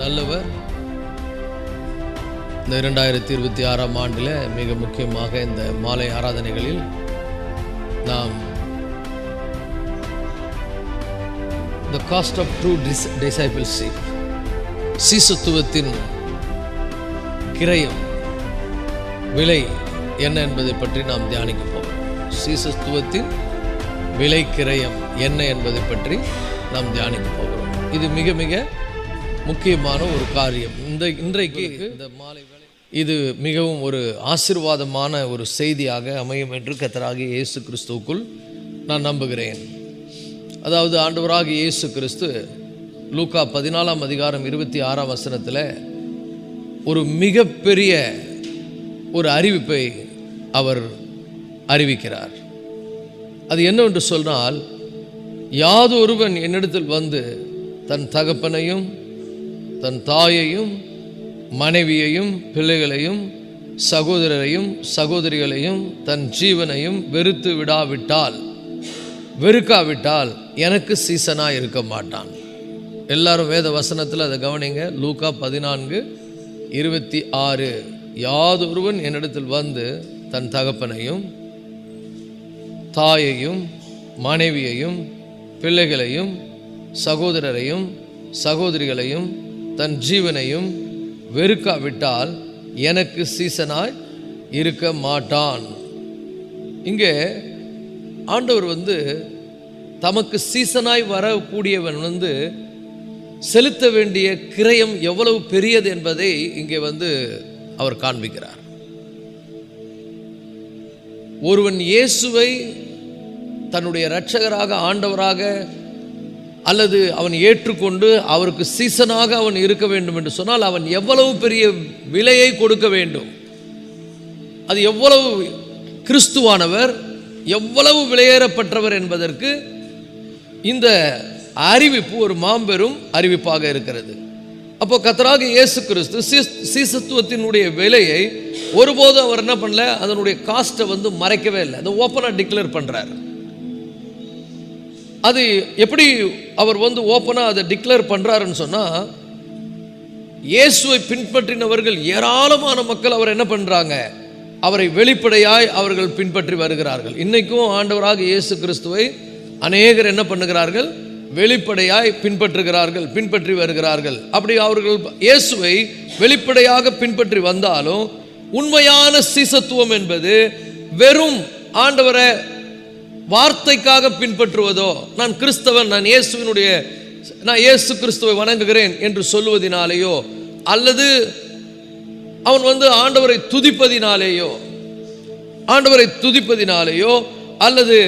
நல்லவர். இந்த 2026 ஆண்டில் மிக முக்கியமாக இந்த மாலை ஆராதனைகளில் நாம் the cost of true discipleship, சீசத்துவத்தின் கிரயம் விலை என்ன என்பதை பற்றி நாம் தியானிக்க போகிறோம். சீசத்துவத்தின் விலை கிரயம் என்ன என்பதை பற்றி நாம் தியானிக்க போகிறோம். இது மிக மிக முக்கியமான ஒரு காரியம். இன்றைக்கு இந்த மாலை இது மிகவும் ஒரு ஆசீர்வாதமான ஒரு செய்தியாக அமையும் என்று கர்த்தராகிய இயேசு கிறிஸ்துவுக்குள் நான் நம்புகிறேன். அதாவது ஆண்டவராகிய இயேசு கிறிஸ்து லூக்கா 14:26 ஒரு மிகப்பெரிய ஒரு அறிவிப்பை அவர் அறிவிக்கிறார். அது என்னவென்று சொன்னால், யாதொருவன் என்னிடத்தில் வந்து தன் தகப்பனையும் தன் தாயையும் மனைவியையும் பிள்ளைகளையும் சகோதரரையும் சகோதரிகளையும் தன் ஜீவனையும் வெறுக்காவிட்டால் எனக்கு சீசனாக இருக்க மாட்டான். எல்லாரும் வேத வசனத்தில் அதை கவனிங்க. லூக்கா 14:26 யாதொருவன் என்னிடத்தில் வந்து தன் தகப்பனையும் தாயையும் மனைவியையும் பிள்ளைகளையும் சகோதரரையும் சகோதரிகளையும் தன் ஜீவனையும் வெறுக்காவிட்டால் எனக்கு சீசனாய் இருக்க மாட்டான். இங்கே ஆண்டவர் தமக்கு சீசனாய் வரக்கூடியவன் செலுத்த வேண்டிய கிரயம் எவ்வளவு பெரியது என்பதை இங்கே அவர் காண்பிக்கிறார். ஒருவன் இயேசுவை தன்னுடைய இரட்சகராக ஆண்டவராக அல்லது அவன் ஏற்றுக்கொண்டு அவருக்கு சீசனாக அவன் இருக்க வேண்டும் என்று சொன்னால் அவன் எவ்வளவு பெரிய விலையை கொடுக்க வேண்டும், அது எவ்வளவு கிறிஸ்துவானவர், எவ்வளவு விலையேறப்பட்டவர் என்பதற்கு இந்த அறிவிப்பு ஒரு மாபெரும் அறிவிப்பாக இருக்கிறது. அப்போ கர்த்தராகிய இயேசு கிறிஸ்து சீசத்துவத்தினுடைய விலையை ஒருபோதும் அவர் என்ன பண்ணல, அதனுடைய காஸ்ட்டை மறைக்கவே இல்லை. அதை ஓப்பனாக டிக்ளேர் பண்ணுறார். அது எப்படி அவர் ஓப்பனாக அதை டிக்ளேர் பண்ணுறாருன்னு சொன்னால், இயேசுவை பின்பற்றினவர்கள் ஏராளமான மக்கள் அவர் என்ன பண்ணுறாங்க, அவரை வெளிப்படையாய் அவர்கள் பின்பற்றி வருகிறார்கள். இன்றைக்கும் ஆண்டவராக இயேசு கிறிஸ்துவை அநேகர் என்ன பண்ணுகிறார்கள், வெளிப்படையாய் பின்பற்றி வருகிறார்கள். அப்படி அவர்கள் இயேசுவை வெளிப்படையாக பின்பற்றி வந்தாலும் உண்மையான சீசத்துவம் என்பது வெறும் ஆண்டவரை வார்த்தைக்காக பின்பற்றுவதோ, நான் கிறிஸ்தவன், நான் இயேசு கிறிஸ்துவை வணங்குகிறேன் என்று சொல்லுவதினாலேயோ, அல்லது அவன் ஆண்டவரை துதிப்பதினாலேயோ அல்லது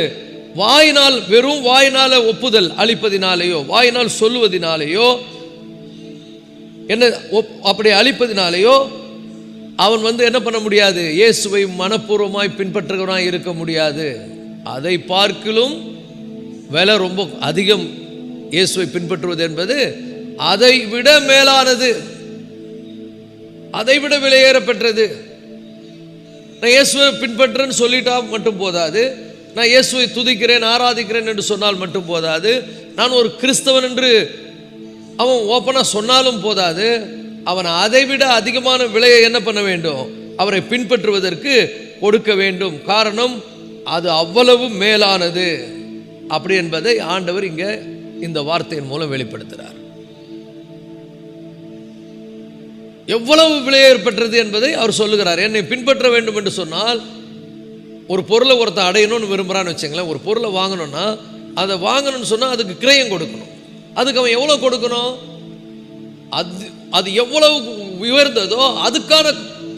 வாயினால் வெறும் வாயினால ஒப்புதல் அளிப்பதினாலேயோ, வாயினால் சொல்லுவதினாலேயோ, என்ன அப்படி அளிப்பதினாலேயோ அவன் என்ன பண்ண முடியாது, இயேசுவை மனப்பூர்வமாய் பின்பற்றுகிறவனாய் இருக்க முடியாது. அதை பார்க்கிலும் விலை ரொம்ப அதிகம். இயேசுவை பின்பற்றுவது என்பது அதை விட மேலானது, அதை விட விலையேறப்பெற்றது. நான் இயேசுவை பின்பற்றுன்னு சொல்லிட்டா மட்டும் போதாது, நான் இயேசுவை துதிக்கிறேன் ஆராதிக்கிறேன் என்று சொன்னால் மட்டும் போதாது, நான் ஒரு கிறிஸ்தவன் என்று அவன் ஓப்பனாக சொன்னாலும் போதாது, அவன் அதை விட அதிகமான விலையை என்ன பண்ண வேண்டும், அவரை பின்பற்றுவதற்கு கொடுக்க வேண்டும். காரணம், அது அவ்வளவு மேலானது அப்படி என்பதை ஆண்டவர் இங்கே இந்த வார்த்தையின் மூலம் வெளிப்படுத்துகிறார். எவ்வளவு விலையேறப்பெற்றது என்பதை அவர் சொல்லுகிறார். என்னை பின்பற்ற வேண்டும் என்று சொன்னால், ஒரு பொருளை ஒருத்தர் அடையணும்னு விரும்புகிறான்னு வச்சுங்களேன். ஒரு பொருளை வாங்கணும்னா அதை வாங்கணும்னு சொன்னால் அதுக்கு கிரயம் கொடுக்கணும். அதுக்கு அவன் எவ்வளோ கொடுக்கணும், அது எவ்வளவு உயர்ந்ததோ அதுக்கான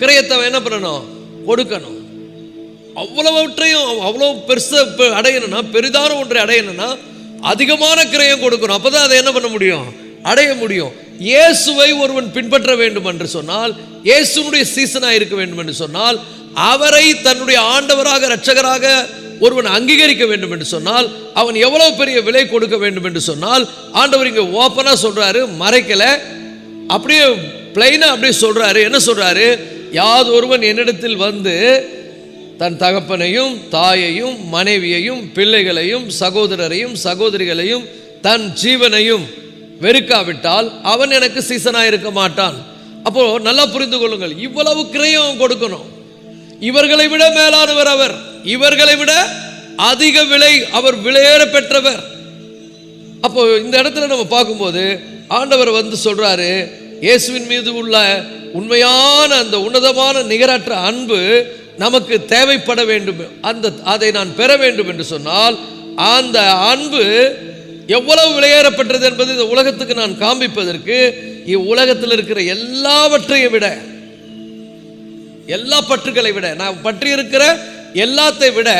கிரயத்தை அவன் என்ன பண்ணணும், கொடுக்கணும். அவ்வளவற்றையும் அவ்வளோ பெருசாக அடையணும்னா, பெரிதான ஒன்றை அடையணும்னா அதிகமான கிரயம் கொடுக்கணும். அப்போ தான் அதை என்ன பண்ண முடியும், அடைய முடியும். இயேசுவை ஒருவன் பின்பற்ற வேண்டும் என்று சொன்னால், இயேசுனுடைய சீசனாக இருக்க வேண்டும் என்று சொன்னால், அவரை தன்னுடைய ஆண்டவராக இரட்சகராக ஒருவன் அங்கீகரிக்க வேண்டும் என்று சொன்னால், அவன் எவ்வளவு பெரிய விலை கொடுக்க வேண்டும் என்று சொன்னால், ஆண்டவர் இங்கே ஓப்பனாக சொல்றாரு, மறைக்கல, அப்படியே பிளைனா அப்படியே சொல்றாரு. என்ன சொல்றாரு, யாதொருவன் என்னிடத்தில் வந்து தன் தகப்பனையும் தாயையும் மனைவியையும் பிள்ளைகளையும் சகோதரரையும் சகோதரிகளையும் தன் ஜீவனையும் வெறுக்காவிட்டால் அவன் எனக்கு சீசனாக இருக்க மாட்டான். அப்போ நல்லா புரிந்து கொள்ளுங்கள், இவ்வளவு கிரயம் கொடுக்கணும். இவர்களை விட மேலானவர் அவர், இவர்களை விட அதிக விலை அவர் விலையேற பெற்றவர். அப்போ இந்த இடத்துல நம்ம பார்க்கும்போது ஆண்டவர் வந்து சொல்றாரு, இயேசுவின் மீது உள்ள உண்மையான அந்த உன்னதமான நிகரற்ற அன்பு நமக்கு தேவைப்பட வேண்டும். அதை நான் பெற வேண்டும் என்று சொன்னால் அந்த அன்பு எவ்வளவு விலையேறப்பட்டது என்பது இந்த உலகத்துக்கு நான் காண்பிப்பதற்கு இவ்வுலகத்தில் இருக்கிற எல்லாவற்றையும் விட, எல்லா பற்றுகளை விட, நான் பற்றி இருக்கிற எல்லாத்தை விட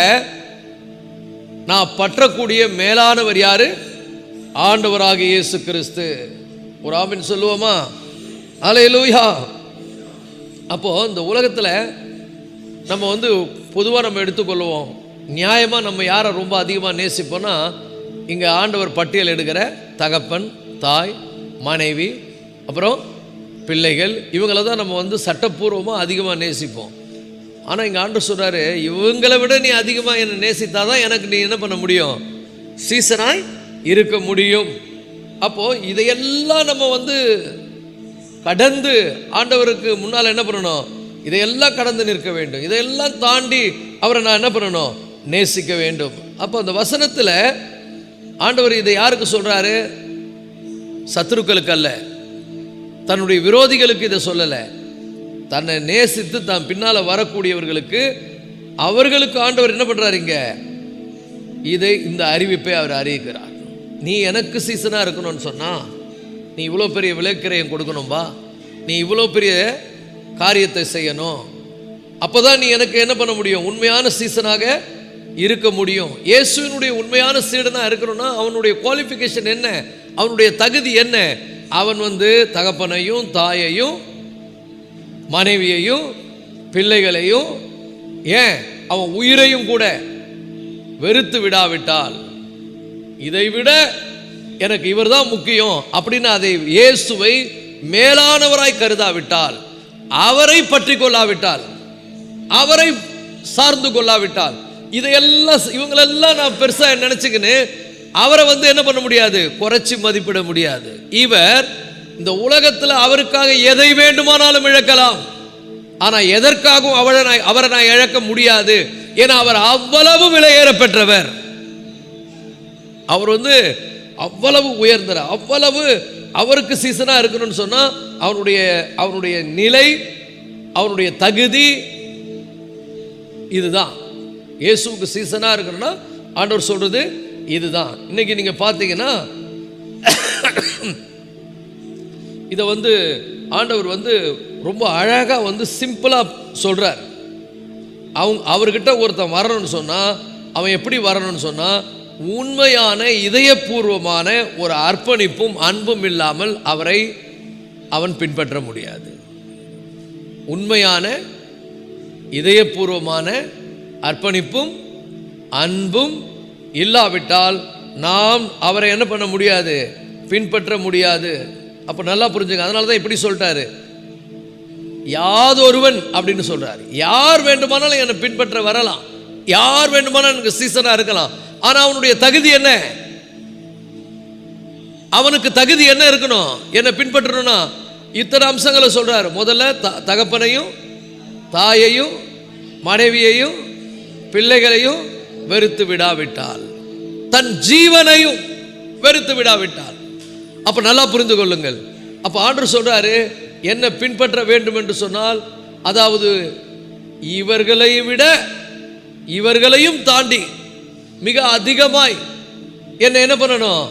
நான் பற்றக்கூடிய மேலானவர் யாரு? ஆண்டவராகிய இயேசு கிறிஸ்து. ஒரு ஆமென் சொல்லுவோமா? அல்லேலூயா. அப்போ இந்த உலகத்தில் நம்ம வந்து பொதுவாக நம்ம எடுத்துக்கொள்வோம், நியாயமாக நம்ம யாரை ரொம்ப அதிகமாக நேசிப்போம்னா, இங்கே ஆண்டவர் பட்டியல் எடுக்கிற தகப்பன், தாய், மனைவி, அப்புறம் பிள்ளைகள், இவங்கள தான் நம்ம வந்து சட்டப்பூர்வமாக அதிகமாக நேசிப்போம். ஆனால் இங்கே ஆண்டவர் சொல்கிறாரு, இவங்களை விட நீ அதிகமாக என்னை நேசித்தாதான் எனக்கு நீ என்ன பண்ண முடியும்? சீசனாய் இருக்க முடியும். அப்போது இதையெல்லாம் நம்ம வந்து கடந்து ஆண்டவருக்கு முன்னால் என்ன பண்ணணும்? இதையெல்லாம் கடந்து நிற்க வேண்டும். இதையெல்லாம் தாண்டி அவரை நான் என்ன பண்ணணும்? நேசிக்க வேண்டும். அப்போ அந்த வசனத்தில் ஆண்டவர் இதை யாருக்கு சொல்கிறாரு? சத்துருக்களுக்கு அல்ல, தன்னுடைய விரோதிகளுக்கு இதை சொல்லலை. தன்னை நேசித்து தான் பின்னால் வரக்கூடியவர்களுக்கு, அவர்களுக்கு ஆண்டவர் என்ன பண்ணுறாரு? இங்கே இந்த அறிவிப்பை அவர் அறிவிக்கிறார். நீ எனக்கு சீசனாக இருக்கணும்னு சொன்னால் நீ இவ்வளோ பெரிய விலைக்கிரயம் கொடுக்கணும்பா, நீ இவ்வளோ பெரிய காரியத்தை செய்யணும். அப்போ தான் நீ எனக்கு என்ன பண்ண முடியும்? உண்மையான சீசனாக இருக்க முடியும். இயேசுவினுடைய உண்மையான சீடனாக இருக்கணும்னா அவனுடைய குவாலிஃபிகேஷன் என்ன? அவனுடைய தகுதி என்ன? அவன் வந்து தகப்பனையும் தாயையும் மனைவியையும் பிள்ளைகளையும், ஏன் அவன் உயிரையும் கூட வெறுத்து விடாவிட்டால், இதை விட எனக்கு இவர் தான் முக்கியம் அப்படின்னு அதை இயேசுவை மேலானவராய் கருதாவிட்டால், அவரை பற்றி கொள்ளாவிட்டால், அவரை சார்ந்து கொள்ளாவிட்டால், இதையெல்லாம் இவங்களெல்லாம் நான் பெருசா நினைச்சுக்கின்னு அவரை வந்து என்ன பண்ண முடியாது? குறைச்சி மதிப்பிட முடியாது. இவர் இந்த உலகத்தில் அவருக்காக எதை வேண்டுமானாலும் இழக்கலாம், ஆனா எதற்காகவும் அவரை நான் இழக்க முடியாது. ஏன்னா அவர் அவ்வளவு விலையேற பெற்றவர். அவர் வந்து அவ்வளவு உயர்ந்தவர், அவ்வளவு அவருக்கு சீசனா இருக்கணும்னு சொன்னா அவனுடைய நிலை, அவனுடைய தகுதி இதுதான். இயேசுவுக்கு சீசனா இருக்கணும்னா ஆண்டவர் சொல்றது இதுதான். இன்னைக்கு நீங்க பார்த்தீங்கன்னா இதை வந்து ஆண்டவர் வந்து ரொம்ப அழகா வந்து சிம்பிளா சொல்றார். அவர்கிட்ட ஒருத்தன் வரணும்னு சொன்னா அவன் எப்படி வரணும்னு சொன்னா, உண்மையான இதயபூர்வமான ஒரு அர்ப்பணிப்பும் அன்பும் இல்லாமல் அவன் பின்பற்ற முடியாது. உண்மையான இதயபூர்வமான அர்ப்பணிப்பும் அன்பும் இல்லாவிட்டால் நாம் அவரை என்ன பண்ண முடியாது? பின்பற்ற முடியாது. அப்போ நல்லா புரிஞ்சுங்க. அதனால தான் இப்படி சொல்லிட்டாரு, யாதொருவன் அப்படின்னு சொல்றாரு. யார் வேண்டுமானாலும் என்னை பின்பற்ற வரலாம், யார் வேண்டுமானாலும் எனக்கு சீசனா இருக்கலாம். ஆனா அவனுடைய தகுதி என்ன? அவனுக்கு தகுதி என்ன இருக்கணும்? என்னை பின்பற்றணும்னா இத்தனை அம்சங்களை சொல்றாரு. முதல்ல தகப்பனையும் தாயையும் மனைவியையும் பிள்ளைகளையும் வெறுத்து விடாவிட்டால், தன் ஜீவனையும் வெறுத்து விடாவிட்டால். அப்ப நல்லா புரிந்து கொள்ளுங்கள். அப்ப ஆண்டவர் சொல்றாரு, என்ன பின்பற்ற வேண்டும் என்று சொன்னால், அதாவது இவர்களை விட இவர்களையும் தாண்டி மிக அதிகமாய் என்ன பண்ணணும்?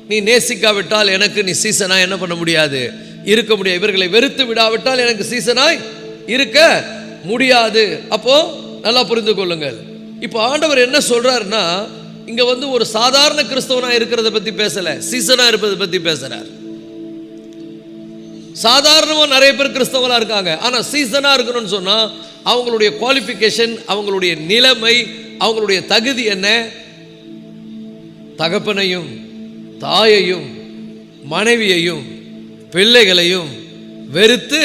நீ நேசிக்காவிட்டால் எனக்கு நீ சீசனாய் என்ன பண்ண முடியாது? இருக்க முடியாது. இவர்களை வெறுத்து விடாவிட்டால் எனக்கு சீசனாய் இருக்க முடியாது. அப்போ நல்லா புரிந்து கொள்ளுங்கள். இப்போ ஆண்டவர் என்ன சொல்றாருன்னா, இங்க வந்து ஒரு சாதாரண கிறிஸ்தவனா இருக்கிறத பத்தி பேசல, சீசனா இருப்பதை பத்தி பேசுறார். சாதாரணமா நிறைய பேர் கிறிஸ்தவங்களா இருக்காங்க, ஆனா சீசனா இருக்கணும்னு சொன்னா அவங்களுடைய குவாலிஃபிகேஷன், அவங்களுடைய நிலைமை, அவங்களுடைய தகுதி என்ன? தகப்பனையும் தாயையும் மனைவியையும் பிள்ளைகளையும் வெறுத்து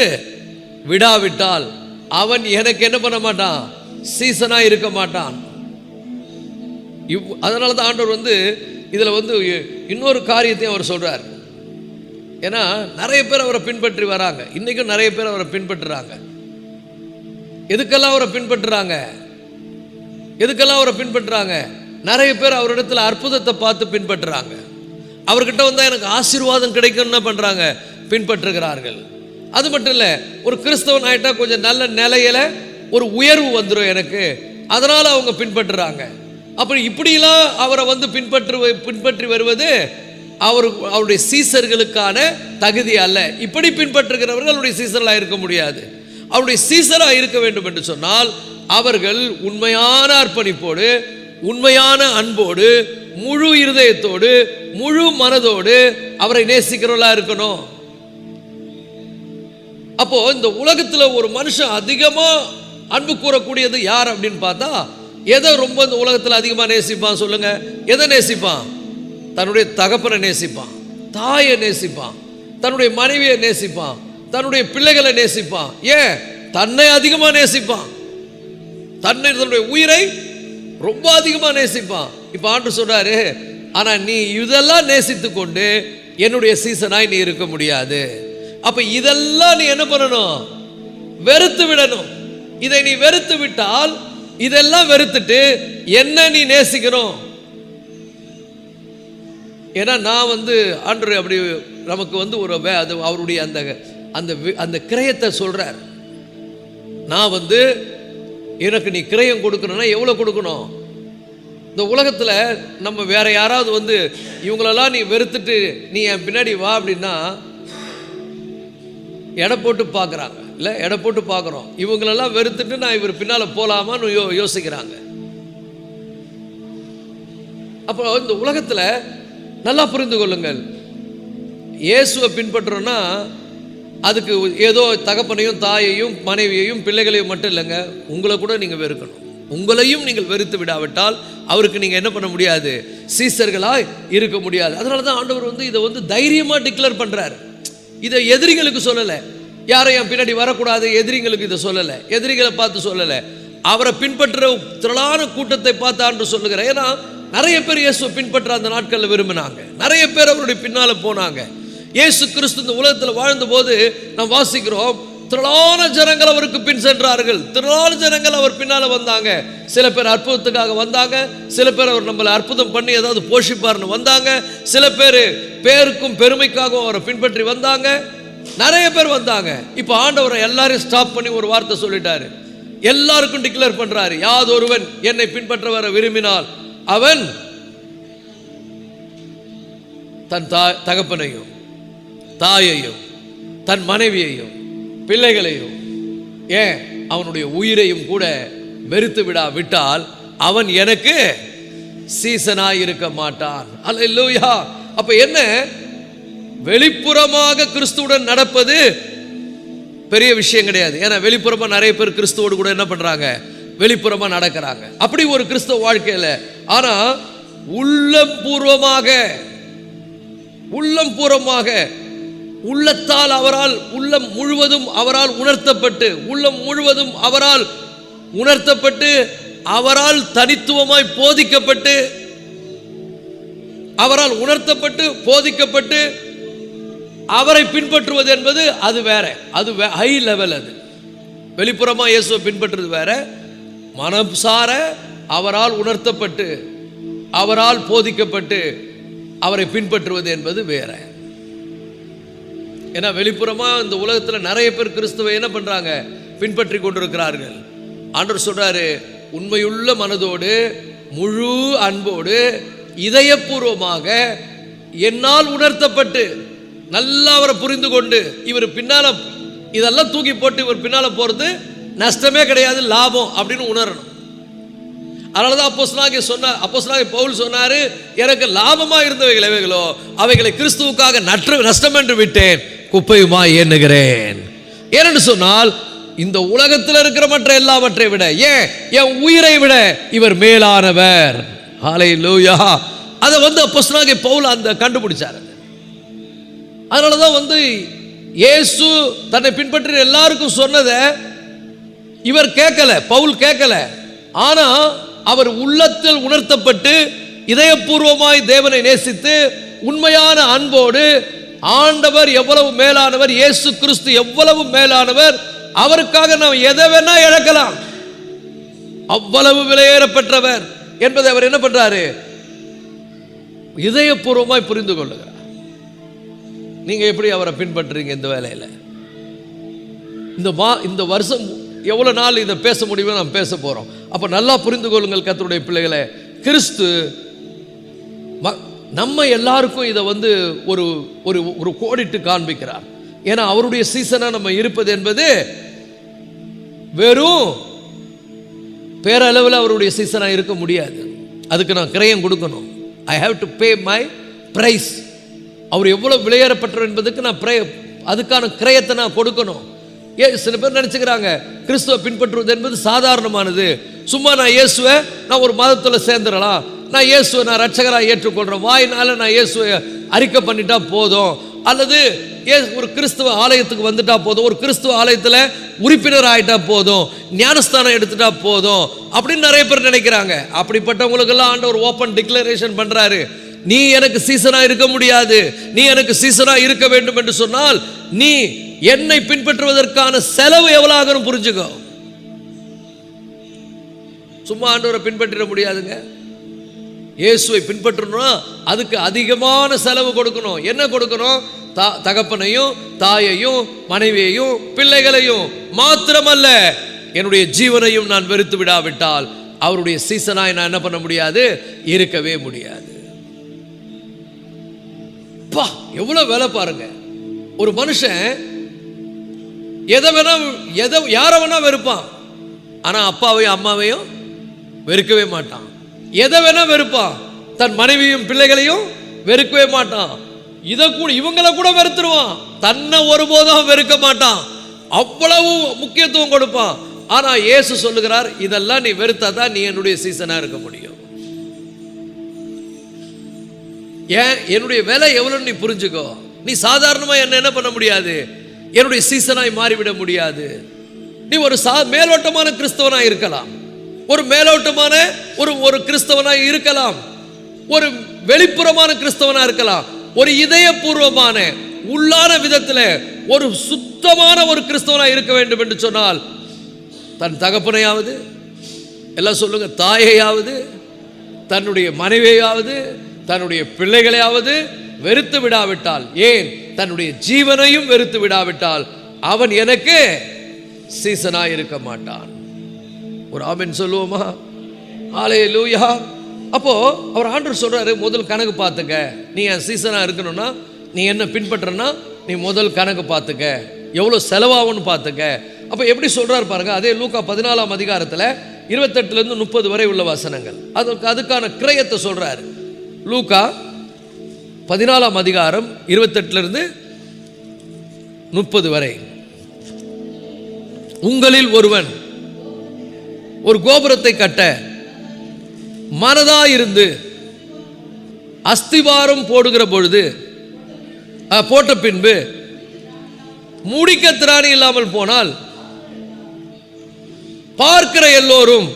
விடாவிட்டால் அவன் எனக்கு என்ன பண்ண மாட்டான்? சீசனா இருக்க மாட்டான். அதனால தான் ஆண்டவர் வந்து இதுல வந்து இன்னொரு காரியத்தையும் அவர் சொல்றார். ஏன்னா நிறைய பேர் அவரை பின்பற்றி வராங்க. இன்றைக்கும் நிறைய பேர் அவரை பின்பற்றுறாங்க. எதுக்கெல்லாம் அவரை பின்பற்றுறாங்க? நிறைய பேர் அவரிடத்தில் அற்புதத்தை பார்த்து பின்பற்றுறாங்க. அவர்கிட்ட வந்தால் எனக்கு ஆசீர்வாதம் கிடைக்கும்னு பண்ணுறாங்க, பின்பற்றுகிறார்கள். அது மட்டும் இல்லை, ஒரு கிறிஸ்தவன் ஆகிட்டா கொஞ்சம் நல்ல நிலையில ஒரு உயர்வு வந்துடும் எனக்கு, அதனால் அவங்க பின்பற்றுறாங்க. அப்படி இப்படிலாம் அவரை வந்து பின்பற்றி வருவது அவருடைய சீசர்களுக்கான தகுதி அல்ல. இப்படி பின்பற்றுகிறவர்கள் அவருடைய சீசர்களாக இருக்க முடியாது. அவருடைய சீசராக இருக்க வேண்டும் என்று சொன்னால் அவர்கள் உண்மையான அர்ப்பணிப்போடு, உண்மையான அன்போடு, முழு இருதயத்தோடு, முழு மனதோடு அவரை நேசிக்கிறவர்களா இருக்கணும். அப்போ இந்த உலகத்தில் ஒரு மனுஷன் அதிகமா அன்பு கூறக்கூடியது யார் அப்படின்னு பார்த்தா, எதை ரொம்ப இந்த உலகத்தில் அதிகமாக நேசிப்பான் சொல்லுங்க? எதை நேசிப்பான்? தன்னுடைய தகப்பனை நேசிப்பான், தாயை நேசிப்பான், தன்னுடைய மனைவியை நேசிப்பான், தன்னுடைய பிள்ளைகளை நேசிப்பான். ஏன்? தன்னை அதிகமாக நேசிப்பான், தன்னுடைய உயிரை ரொம்ப அதிகமாக நேசிப்பான். இப்போ ஆண்டவர் சொல்றாரு, ஆனா நீ இதெல்லாம் நேசித்து கொண்டு என்னுடைய சீசனாய் நீ இருக்க முடியாது. அப்ப இதெல்லாம் நீ என்ன பண்ணணும்? வெறுத்து விடணும். இதை நீ வெறுத்து விட்டால், இதெல்லாம் வெறுத்துட்டு என்ன நீ நேசிக்கணும்? ஏன்னா நான் வந்து ஆண்டவர் அப்படி நமக்கு வந்து ஒரு அது அவருடைய அந்த அந்த அந்த கிரயத்தை சொல்றார். நான் வந்து எனக்கு நீ கிரயம் கொடுக்கணும்னா எவ்வளோ கொடுக்கணும்? இந்த உலகத்தில் நம்ம வேற யாராவது வந்து இவங்களெல்லாம் நீ வெறுத்துட்டு நீ என் பின்னாடி வா அப்படின்னா எடை போட்டு பார்க்குறாங்க, இல்லை எடை போட்டு பார்க்குறோம். இவங்களெல்லாம் வெறுத்துட்டு நான் இவர் பின்னால் போகலாமான்னு யோசிக்கிறாங்க. அப்போ இந்த உலகத்தில் நல்லா புரிந்து கொள்ளுங்கள், இயேசுவை பின்பற்றுறோன்னா அதுக்கு ஏதோ தகப்பனையும் தாயையும் மனைவியையும் பிள்ளைகளையும் மட்டும் இல்லைங்க, உங்களை கூட நீங்கள் வெறுக்கணும். உங்களையும் நீங்கள் வெறுத்து விடாவிட்டால் அவருக்கு நீங்கள் என்ன பண்ண முடியாது? சீசர்களாய் இருக்க முடியாது. அதனால தான் ஆண்டவர் வந்து இதை வந்து தைரியமாக டிக்ளேர் பண்ணுறாரு. இதை எதிரிகளுக்கு சொல்லலை, யாரும் என் பின்னாடி வரக்கூடாது எதிரிங்களுக்கு இதை சொல்லலை, எதிரிகளை பார்த்து சொல்லலை, அவரை பின்பற்ற திரளான கூட்டத்தை பார்த்து ஆண்டு சொல்லுகிறேன். ஏன்னா நிறைய பேர் இயேசுவை பின்பற்ற அந்த நாட்களில் விரும்பினாங்க, நிறைய பேர் அவருடைய பின்னால் போனாங்க. இயேசு கிறிஸ்து இந்த உலகத்தில் வாழ்ந்த போது நாம் வாசிக்கிறோம், திரளான ஜனங்கள் அவருக்கு பின் சென்றார்கள், திரளான ஜனங்கள் அவர் பின்னால் வந்தாங்க. சில பேர் அற்புதத்துக்காக வந்தாங்க, சில பேர் அவர் நம்மளை அற்புதம் பண்ணி ஏதாவது போஷிப்பார்னு வந்தாங்க, சில பேர் பேருக்கும் பெருமைக்காகவும் அவரை பின்பற்றி வந்தாங்க, நிறைய பேர் வந்தாங்க. இப்போ ஆண்டவரை எல்லாரையும் ஸ்டாப் பண்ணி ஒரு வார்த்தை சொல்லிட்டாரு, எல்லாருக்கும் டிக்ளேர் பண்றாரு, யாதொருவன் என்னை பின்பற்ற வர விரும்பினால் அவன் தன் தகப்பனையும் தாயையும் தன் மனைவியையும் பிள்ளைகளையும் ஏன் அவனுடைய உயிரையும் கூட வெறுத்து விட்டால் அவன் எனக்கு சீசனாய் இருக்க மாட்டான். அல்லேலூயா. அப்ப என்ன? வெளிப்புறமாக கிறிஸ்துவுடன் நடப்பது பெரிய விஷயம் கிடையாது. ஏன்னா வெளிப்புறமா நிறைய பேர் கிறிஸ்துவோடு கூட என்ன பண்றாங்க? வெளிப்புறமா நடக்கிறாங்க. அப்படி ஒரு கிறிஸ்தவ வாழ்க்கையில, ஆனா உள்ளம் பூர்வமாக உள்ளத்தால் அவரால் உள்ளம் முழுவதும் அவரால் உணர்த்தப்பட்டு, உள்ளம் முழுவதும் அவரால் உணர்த்தப்பட்டு, அவரால் தனித்துவமாய் போதிக்கப்பட்டு, அவரால் உணர்த்தப்பட்டு போதிக்கப்பட்டு அவரை பின்பற்றுவது என்பது அது வேற, அது ஹை லெவல். அது வெளிப்புறமா இயேசுவை பின்பற்றுவது வேற, மனசார அவரால் உணர்த்தப்பட்டு அவரால் போதிக்கப்பட்டு அவரை பின்பற்றுவது என்பது வேற. ஏன்னா வெளிப்புறமா இந்த உலகத்தில் நிறைய பேர் கிறிஸ்துவை என்ன பண்றாங்க? பின்பற்றி கொண்டிருக்கிறார்கள். ஆண்டவர் சொல்றாரு, உண்மையுள்ள மனதோடு முழு அன்போடு இதயபூர்வமாக என்னால் உணர்த்தப்பட்டு நல்லா அவரை புரிந்து கொண்டு இவர் பின்னால இதெல்லாம் தூக்கி போட்டு இவர் பின்னால போறது நஷ்டமே கிடையாது, லாபம் அப்படின்னு உணரணும். அதனாலதான் அப்போஸ்தலனாகிய பவுல் சொன்னாரு, எனக்கு லாபமா இருந்தவைகள் எவைகளோ அவைகளை கிறிஸ்துவுக்காக நஷ்டம் என்று விட்டேன், குப்பையுமாய் எண்ணுகிறேன். ஏனென்று சொன்னால் இந்த உலகத்தில் இருக்கிற மற்ற எல்லாவற்றை விட, ஏன் என் உயிரை விட இவர் மேலானவர். ஹல்லேலூயா. அதை வந்து அப்போஸ்தலனாகிய பவுல் அந்த கண்டுபிடிச்சார். அதனாலதான் இயேசு தன்னை பின்பற்றி எல்லாருக்கும் சொன்னதை இவர் கேட்கல, பவுல் கேட்கல. ஆனா அவர் உள்ளத்தில் உணர்த்தப்பட்டு இதயபூர்வமாய் தேவனை நேசித்து உண்மையான அன்போடு ஆண்டவர் எவ்வளவு மேலானவர், இயேசு கிறிஸ்து எவ்வளவு மேலானவர், அவருக்காக நாம் எதை வேணா இழக்கலாம், அவ்வளவு விலையேறப்பெற்றவர் என்பதை அவர் என்ன பண்றாரு, இதயபூர்வமாய் புரிந்து கொள்ளுகிறார். நீங்க எப்படி அவரை பின்பற்றுறீங்க இந்த வேலையில? இந்த வருஷம் எவ்வளவு நாள் இதை பேச முடியுமோ நாம் பேச போறோம். அப்ப நல்லா புரிந்து கொள்ளுங்கள் கர்த்தருடைய பிள்ளைகளை, கிறிஸ்து நம்ம எல்லாருக்கும் இதை ஒரு ஒரு கோடிட்டு காண்பிக்கிறார். ஏன்னா அவருடைய சீசனா நம்ம இருப்பது என்பது வெறும் பேரளவில் அவருடைய சீசனா இருக்க முடியாது. அதுக்கு நான் கிரயம் கொடுக்கணும். I have to pay my price. அவர் எவ்வளவு விலையேறப்பட்டவர் என்பதுக்கு நான் அதுக்கான கிரயத்தை நான் கொடுக்கணும். சில பேர் நினைச்சுக்கிறாங்க கிறிஸ்துவை பின்பற்றுவது என்பது சாதாரணமானது. சும்மா நான் இயேசுவை நான் ஒரு மதத்தில் சேர்ந்துடலாம், நான் இயேசுவை நான் ரட்சகராக ஏற்றுக்கொள்றேன், வாயினால நான் இயேசுவை அறிக்கை பண்ணிட்டா போதும், அல்லது ஒரு கிறிஸ்துவ ஆலயத்துக்கு வந்துட்டா போதும், ஒரு கிறிஸ்துவ ஆலயத்தில் உறுப்பினர் ஆகிட்டா போதும், ஞானஸ்தானம் எடுத்துட்டா போதும் அப்படின்னு நிறைய பேர் நினைக்கிறாங்க. அப்படிப்பட்டவங்களுக்கெல்லாம் ஆண்டவர் ஓப்பன் டிக்ளரேஷன் பண்றாரு, நீ எனக்கு சீசனா இருக்க முடியாது. நீ எனக்கு சீசனா இருக்க வேண்டும் என்று சொன்னால் நீ என்னை பின்பற்றுவதற்கான செலவு எவ்வளவு ஆகும் புரிஞ்சுக்கோ. சும்மா ஆண்டவரை பின்பற்றிட முடியாதுங்க. இயேசுவை பின்பற்றணும்னா அதுக்கு அதிகமான செலவு கொடுக்கணும். என்ன கொடுக்கணும்? தகப்பனையும் தாயையும் மனைவியையும் பிள்ளைகளையும் மாத்திரமல்ல, என்னுடைய ஜீவனையும் நான் வெறுத்து விடாவிட்டால் அவருடைய சீசனாய் நான் என்ன பண்ண முடியாது, இருக்கவே முடியாது. எவ்வளவு வேலை பாருங்க. ஒரு மனுஷன் எதை வேணா யாரை வேணா வெறுப்பான், ஆனா அப்பாவையும் அம்மாவையும் வெறுக்கவே மாட்டான். எதை வேணா வெறுப்பான், தன் மனைவியும் பிள்ளைகளையும் வெறுக்கவே மாட்டான். இவங்களை கூட வெறுத்துருவான், தன்னை ஒருபோதும் வெறுக்க மாட்டான். அவ்வளவு முக்கியத்துவம் கொடுப்பான். ஆனா இயேசு சொல்லுகிறார், இதெல்லாம் நீ வெறுத்தாதான் நீ என்னுடைய சீசனா இருக்க முடியும். ஏன்? என்னுடைய வேலை எவ்வளவு நீ புரிஞ்சுக்கோ. நீ சாதாரணமா என்ன பண்ண முடியாது, என்னுடைய சீசனாய் மாறிவிட முடியாது. நீ ஒரு மேலோட்டமான கிறிஸ்தவனாய் இருக்கலாம், ஒரு மேலோட்டமான ஒரு கிறிஸ்தவனாய் இருக்கலாம், ஒரு வெளிப்புறமான கிறிஸ்தவனா இருக்கலாம், ஒரு இதயபூர்வமான உள்ளான விதத்தில் ஒரு சுத்தமான ஒரு கிறிஸ்தவனாய் இருக்க வேண்டும் என்று சொன்னால் தன் தகப்பனையாவது, எல்லாம் சொல்லுங்க, தாயையாவது, தன்னுடைய மனைவியாவது, தன்னுடைய பிள்ளைகளையாவது வெறுத்து விடாவிட்டால், ஏன் தன்னுடைய ஜீவனையும் வெறுத்து விடாவிட்டால் அவன் எனக்கு சீசனாய் இருக்க மாட்டான். ஒரு ஆமென் சொல்லுவோமா? ஹல்லேலூயா. அப்போ அவர் ஆண்டவர் சொல்றாரு, முதல் கணக்கு பார்த்துக்க. நீ என் சீசனா இருக்கணும்னா, நீ என்ன பின்பற்றனா, நீ முதல் கணக்கு பார்த்துக்க, எவ்வளவு செலவாகும்னு பார்த்துக்க. அப்ப எப்படி சொல்றாரு பாருங்க. அதே லூக்கா 14ஆம் அதிகாரத்தில் 28 to 30 வரை உள்ள வசனங்கள், அதுக்கான கிரயத்தை சொல்றாரு. லூக்கா 14ஆம் அதிகாரம் 28 to 30 வரை. உங்களில் ஒருவன் ஒரு கோபுரத்தை கட்ட மனதாயிருந்து அஸ்திவாரம் போடுகிற பொழுது போட்ட பின்பு முடிக்க திராணி இல்லாமல் போனால் பார்க்கிற எல்லோரும்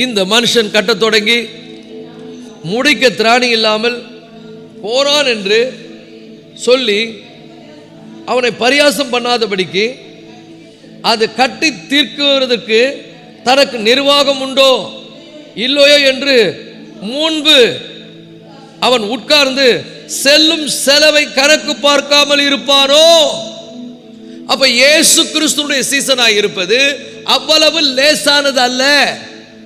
இந்த மனுஷன் கட்ட தொடங்கி முடிக்க திராணி இல்லாமல் போறான் என்று சொல்லி அவனை பரியாசம் பண்ணாதபடிக்கு அது கட்டி தீர்க்குவதற்கு தனக்கு நிர்வாகம் உண்டோ இல்லையோ என்று முன்பு அவன் உட்கார்ந்து செல்லும் செலவை கணக்கு பார்க்காமல் இருப்பானோ? அப்ப இயேசு கிறிஸ்துவுடைய சீசனாய் இருப்பது அவ்வளவு லேசானது அல்ல.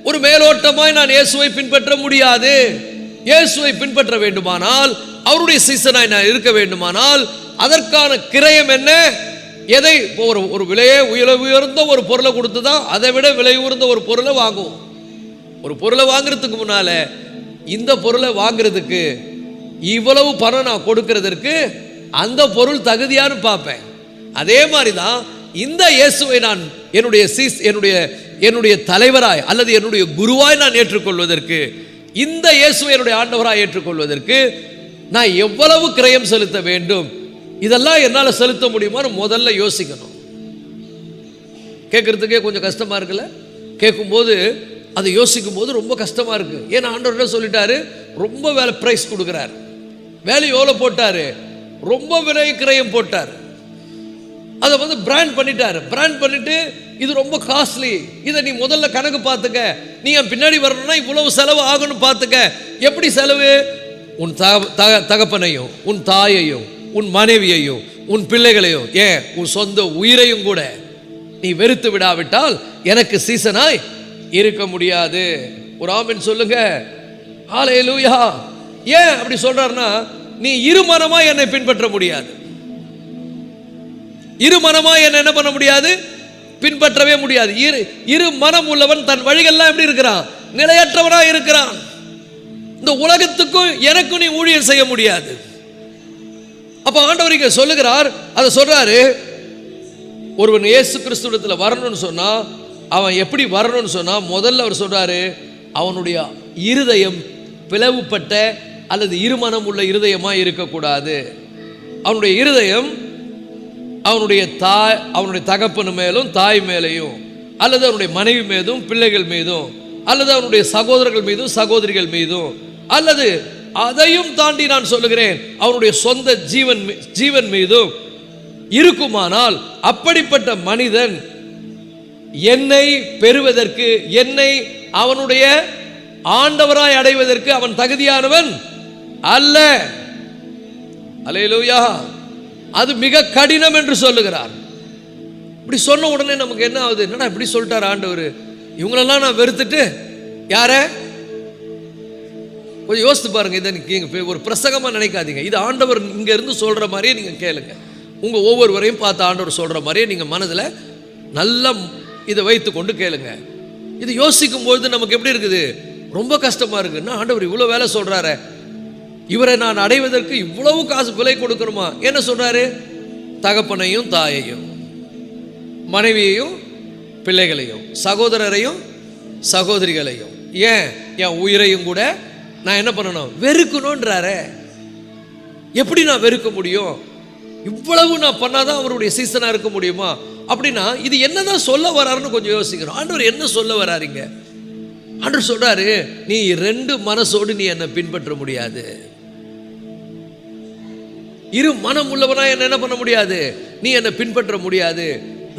ஒரு மேலோட்டமாய் நான் இயேசுவை பின்பற்ற முடியாது. இயேசுவை பின்பற்ற வேண்டுமானால், அவருடைய சீசனாய் நான் இருக்க வேண்டுமானால் அதற்கான கிரயம் என்ன? எதை? ஒரு விலையே உயர்ந்த ஒரு பொருளை கொடுத்துதான் அதை விட விலை உயர்ந்த ஒரு பொருளை வாங்குவோம். ஒரு பொருளை வாங்குறதுக்கு முன்னால இந்த பொருளை வாங்குறதுக்கு இவ்வளவு பணம் நான் கொடுக்கிறதற்கு அந்த பொருள் தகுதியான்னு பார்ப்பேன். அதே மாதிரிதான் இந்த இயேசுவை நான் என்னுடைய தலைவராய் அல்லது என்னுடைய குருவாய் நான் ஏற்றுக்கொள்வதற்கு, இந்த இயேசுவை என்னுடைய ஆண்டவராய் ஏற்றுக்கொள்வதற்கு நான் எவ்வளவு கிரயம் செலுத்த வேண்டும், இதெல்லாம் என்னால் செலுத்த முடியுமான்னு முதல்ல யோசிக்கணும். கேட்கறதுக்கே கொஞ்சம் கஷ்டமா இருக்குல்ல? கேட்கும்போது அதை யோசிக்கும் போது ரொம்ப கஷ்டமா இருக்கு. ஏன்னா ஆண்டவர் என்ன சொல்லிட்டாரு, ரொம்ப வேலை பிரைஸ் கொடுக்குறாரு. வேல்யூ எவ்வளோ போட்டார்? ரொம்ப விலை கிரயம் போட்டார். அதை வந்து பிராண்ட் பண்ணிட்டார். பிராண்ட் பண்ணிட்டு இது ரொம்ப காஸ்ட்லி, இதை நீ முதல்ல கணக்கு பார்த்துக்க, நீ என் பின்னாடி வரணும்னா இவ்வளவு செலவு ஆகணும் பார்த்துக்க. எப்படி செலவு? உன் தகப்பனையும் உன் தாயையும் உன் மனைவியையும் உன் பிள்ளைகளையும், ஏன் உன் சொந்த உயிரையும் கூட நீ வெறுத்து விடாவிட்டால் எனக்கு சீசனாய் இருக்க முடியாது. ஒரு ஆமென் சொல்லுங்க. ஹல்லேலூயா. ஏன் அப்படி சொல்றாருன்னா, நீ இருமனமா என்னை பின்பற்ற முடியாது. இருமனமா என்ன பண்ண முடியாது? பின்பற்றவே முடியாது. இரு மனம் உள்ளவன் தன் வழிகள்லாம் எப்படி இருக்கிறான்? நிலையற்றவனாக இருக்கிறான். இந்த உலகத்துக்கும் எனக்கும் நீ ஊழியம் செய்ய முடியாது. அப்ப ஆண்டவர் இங்க சொல்லுகிறார், அதை சொல்றாரு. ஒருவன் இயேசு கிறிஸ்துவிடத்தில் வரணும்னு சொன்னா அவன் எப்படி வரணும்னு சொன்னா, முதல்ல அவர் சொல்றாரு, அவனுடைய இருதயம் பிளவுபட்ட அல்லது இருமனம் உள்ள இருதயமா இருக்கக்கூடாது. அவனுடைய இருதயம் அவனுடைய தகப்பன் மேலும் தாய் மேலேயும் அல்லது அவனுடைய மனைவி மீதும் பிள்ளைகள் மீதும் அல்லது அவனுடைய சகோதரர்கள் மீதும் சகோதரிகள் மீதும் அல்லது அதையும் தாண்டி நான் சொல்லுகிறேன் அவனுடைய சொந்த ஜீவன் மீதும் இருக்குமானால், அப்படிப்பட்ட மனிதன் என்னை பெறுவதற்கு, என்னை அவனுடைய ஆண்டவராய் அடைவதற்கு அவன் தகுதியானவன் அல்ல. அல்லேலூயா. அது மிக கடினம் என்று சொல்லுகிறார். இப்படி சொன்ன உடனே நமக்கு என்ன ஆகுது? என்னடா இப்படி சொல்லிட்டார் ஆண்டவர், இவங்களெல்லாம் நான் வெறுத்துட்டு யார? கொஞ்சம் யோசித்து பாருங்க. இதை நீங்க ஒரு பிரசங்கமா நினைக்காதீங்க. இது ஆண்டவர் இங்க இருந்து சொல்ற மாதிரியே நீங்க கேளுங்க. உங்க ஒவ்வொருவரையும் பார்த்து ஆண்டவர் சொல்ற மாதிரியே நீங்க மனதில் நல்லா இதை வைத்து கொண்டு கேளுங்க. இது யோசிக்கும் பொழுது நமக்கு எப்படி இருக்குது? ரொம்ப கஷ்டமா இருக்குன்னா, ஆண்டவர் இவ்வளவு வேலை சொல்றாரு, இவரை நான் அடைவதற்கு இவ்வளவு காசு விலை கொடுக்கணுமா? என்ன சொல்றாரு? தகப்பனையும் தாயையும் மனைவியையும் பிள்ளைகளையும் சகோதரரையும் சகோதரிகளையும், ஏன் என் உயிரையும் கூட நான் என்ன பண்ணணும்? வெறுக்கணும்ன்றாரு. எப்படி நான் வெறுக்க முடியும்? இவ்வளவு நான் பண்ணாதான் அவருடைய சீசனா இருக்க முடியுமா? அப்படின்னா இது என்னதான் சொல்ல வராருன்னு கொஞ்சம் யோசிக்கணும். ஆண்டவர் என்ன சொல்ல வராருங்க? ஆண்டவர் சொல்றாரு, நீ ரெண்டு மனசோடு நீ என்னை பின்பற்ற முடியாது. இரு மனம் உள்ளவனா என்ன பண்ண முடியாது? நீ என்னை பின்பற்ற முடியாது.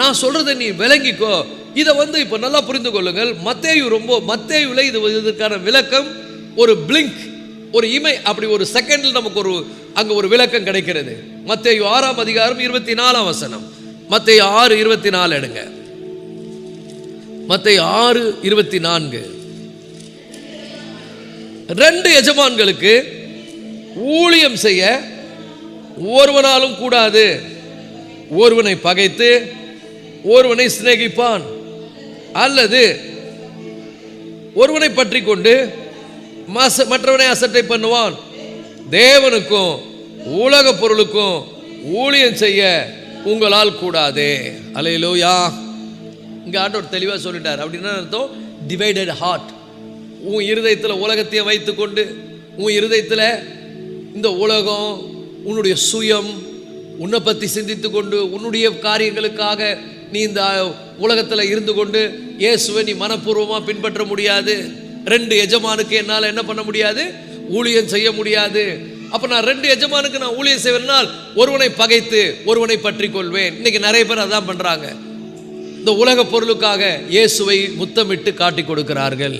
நான் சொல்றதை நீ விளங்கிக்கோ. இதை வந்து இப்ப நல்லா புரிந்து கொள்ளுங்கள். மத்தேயுல இதற்கான விளக்கம் ஒரு பிளிங்க், ஒரு இமை, அப்படி ஒரு செகண்டில் நமக்கு அங்க ஒரு விளக்கம் கிடைக்கிறது. மத்தேயு 6ஆம் அதிகாரம் 24ஆம் வசனம். மத்தேயு 6:24 எடுங்க. மத்தேயு 6:24. ரெண்டு எஜமான்களுக்கு ஊழியம் செய்ய ஒருவனாலும் கூடாது. ஒருவனை பகைத்து ஒருவனை சிநேகிப்பான், அல்லது ஒருவனை பற்றி கொண்டு மற்றவனை அசட்டை பண்ணுவான். தேவனுக்கும் உலக பொருளுக்கும் ஊழியம் செய்ய உங்களால் கூடாதே. அல்லேலூயா. இங்க ஆண்டவர் தெளிவா சொல்லிட்டார். அப்படின்னா அர்த்தம், டிவைடட் ஹார்ட். உன் இருதயத்தில் உலகத்தையும் வைத்துக்கொண்டு, உன் இருதயத்தில் இந்த உலகம், உன்னுடைய சுயம், உன்னை பற்றி சிந்தித்து கொண்டு, உன்னுடைய காரியங்களுக்காக நீ இந்த உலகத்தில் இருந்து கொண்டு இயேசுவை நீ மனப்பூர்வமாக பின்பற்ற முடியாது. ரெண்டு எஜமானுக்கு என்னால் என்ன பண்ண முடியாது? ஊழியம் செய்ய முடியாது. அப்போ நான் ரெண்டு எஜமானுக்கு நான் ஊழியம் செய்வதனால் ஒருவனை பகைத்து ஒருவனை பற்றி கொள்வேன். இன்னைக்கு நிறைய பேர் அதான் பண்றாங்க. இந்த உலக பொருளுக்காக இயேசுவை முத்தமிட்டு காட்டி கொடுக்கிறார்கள்.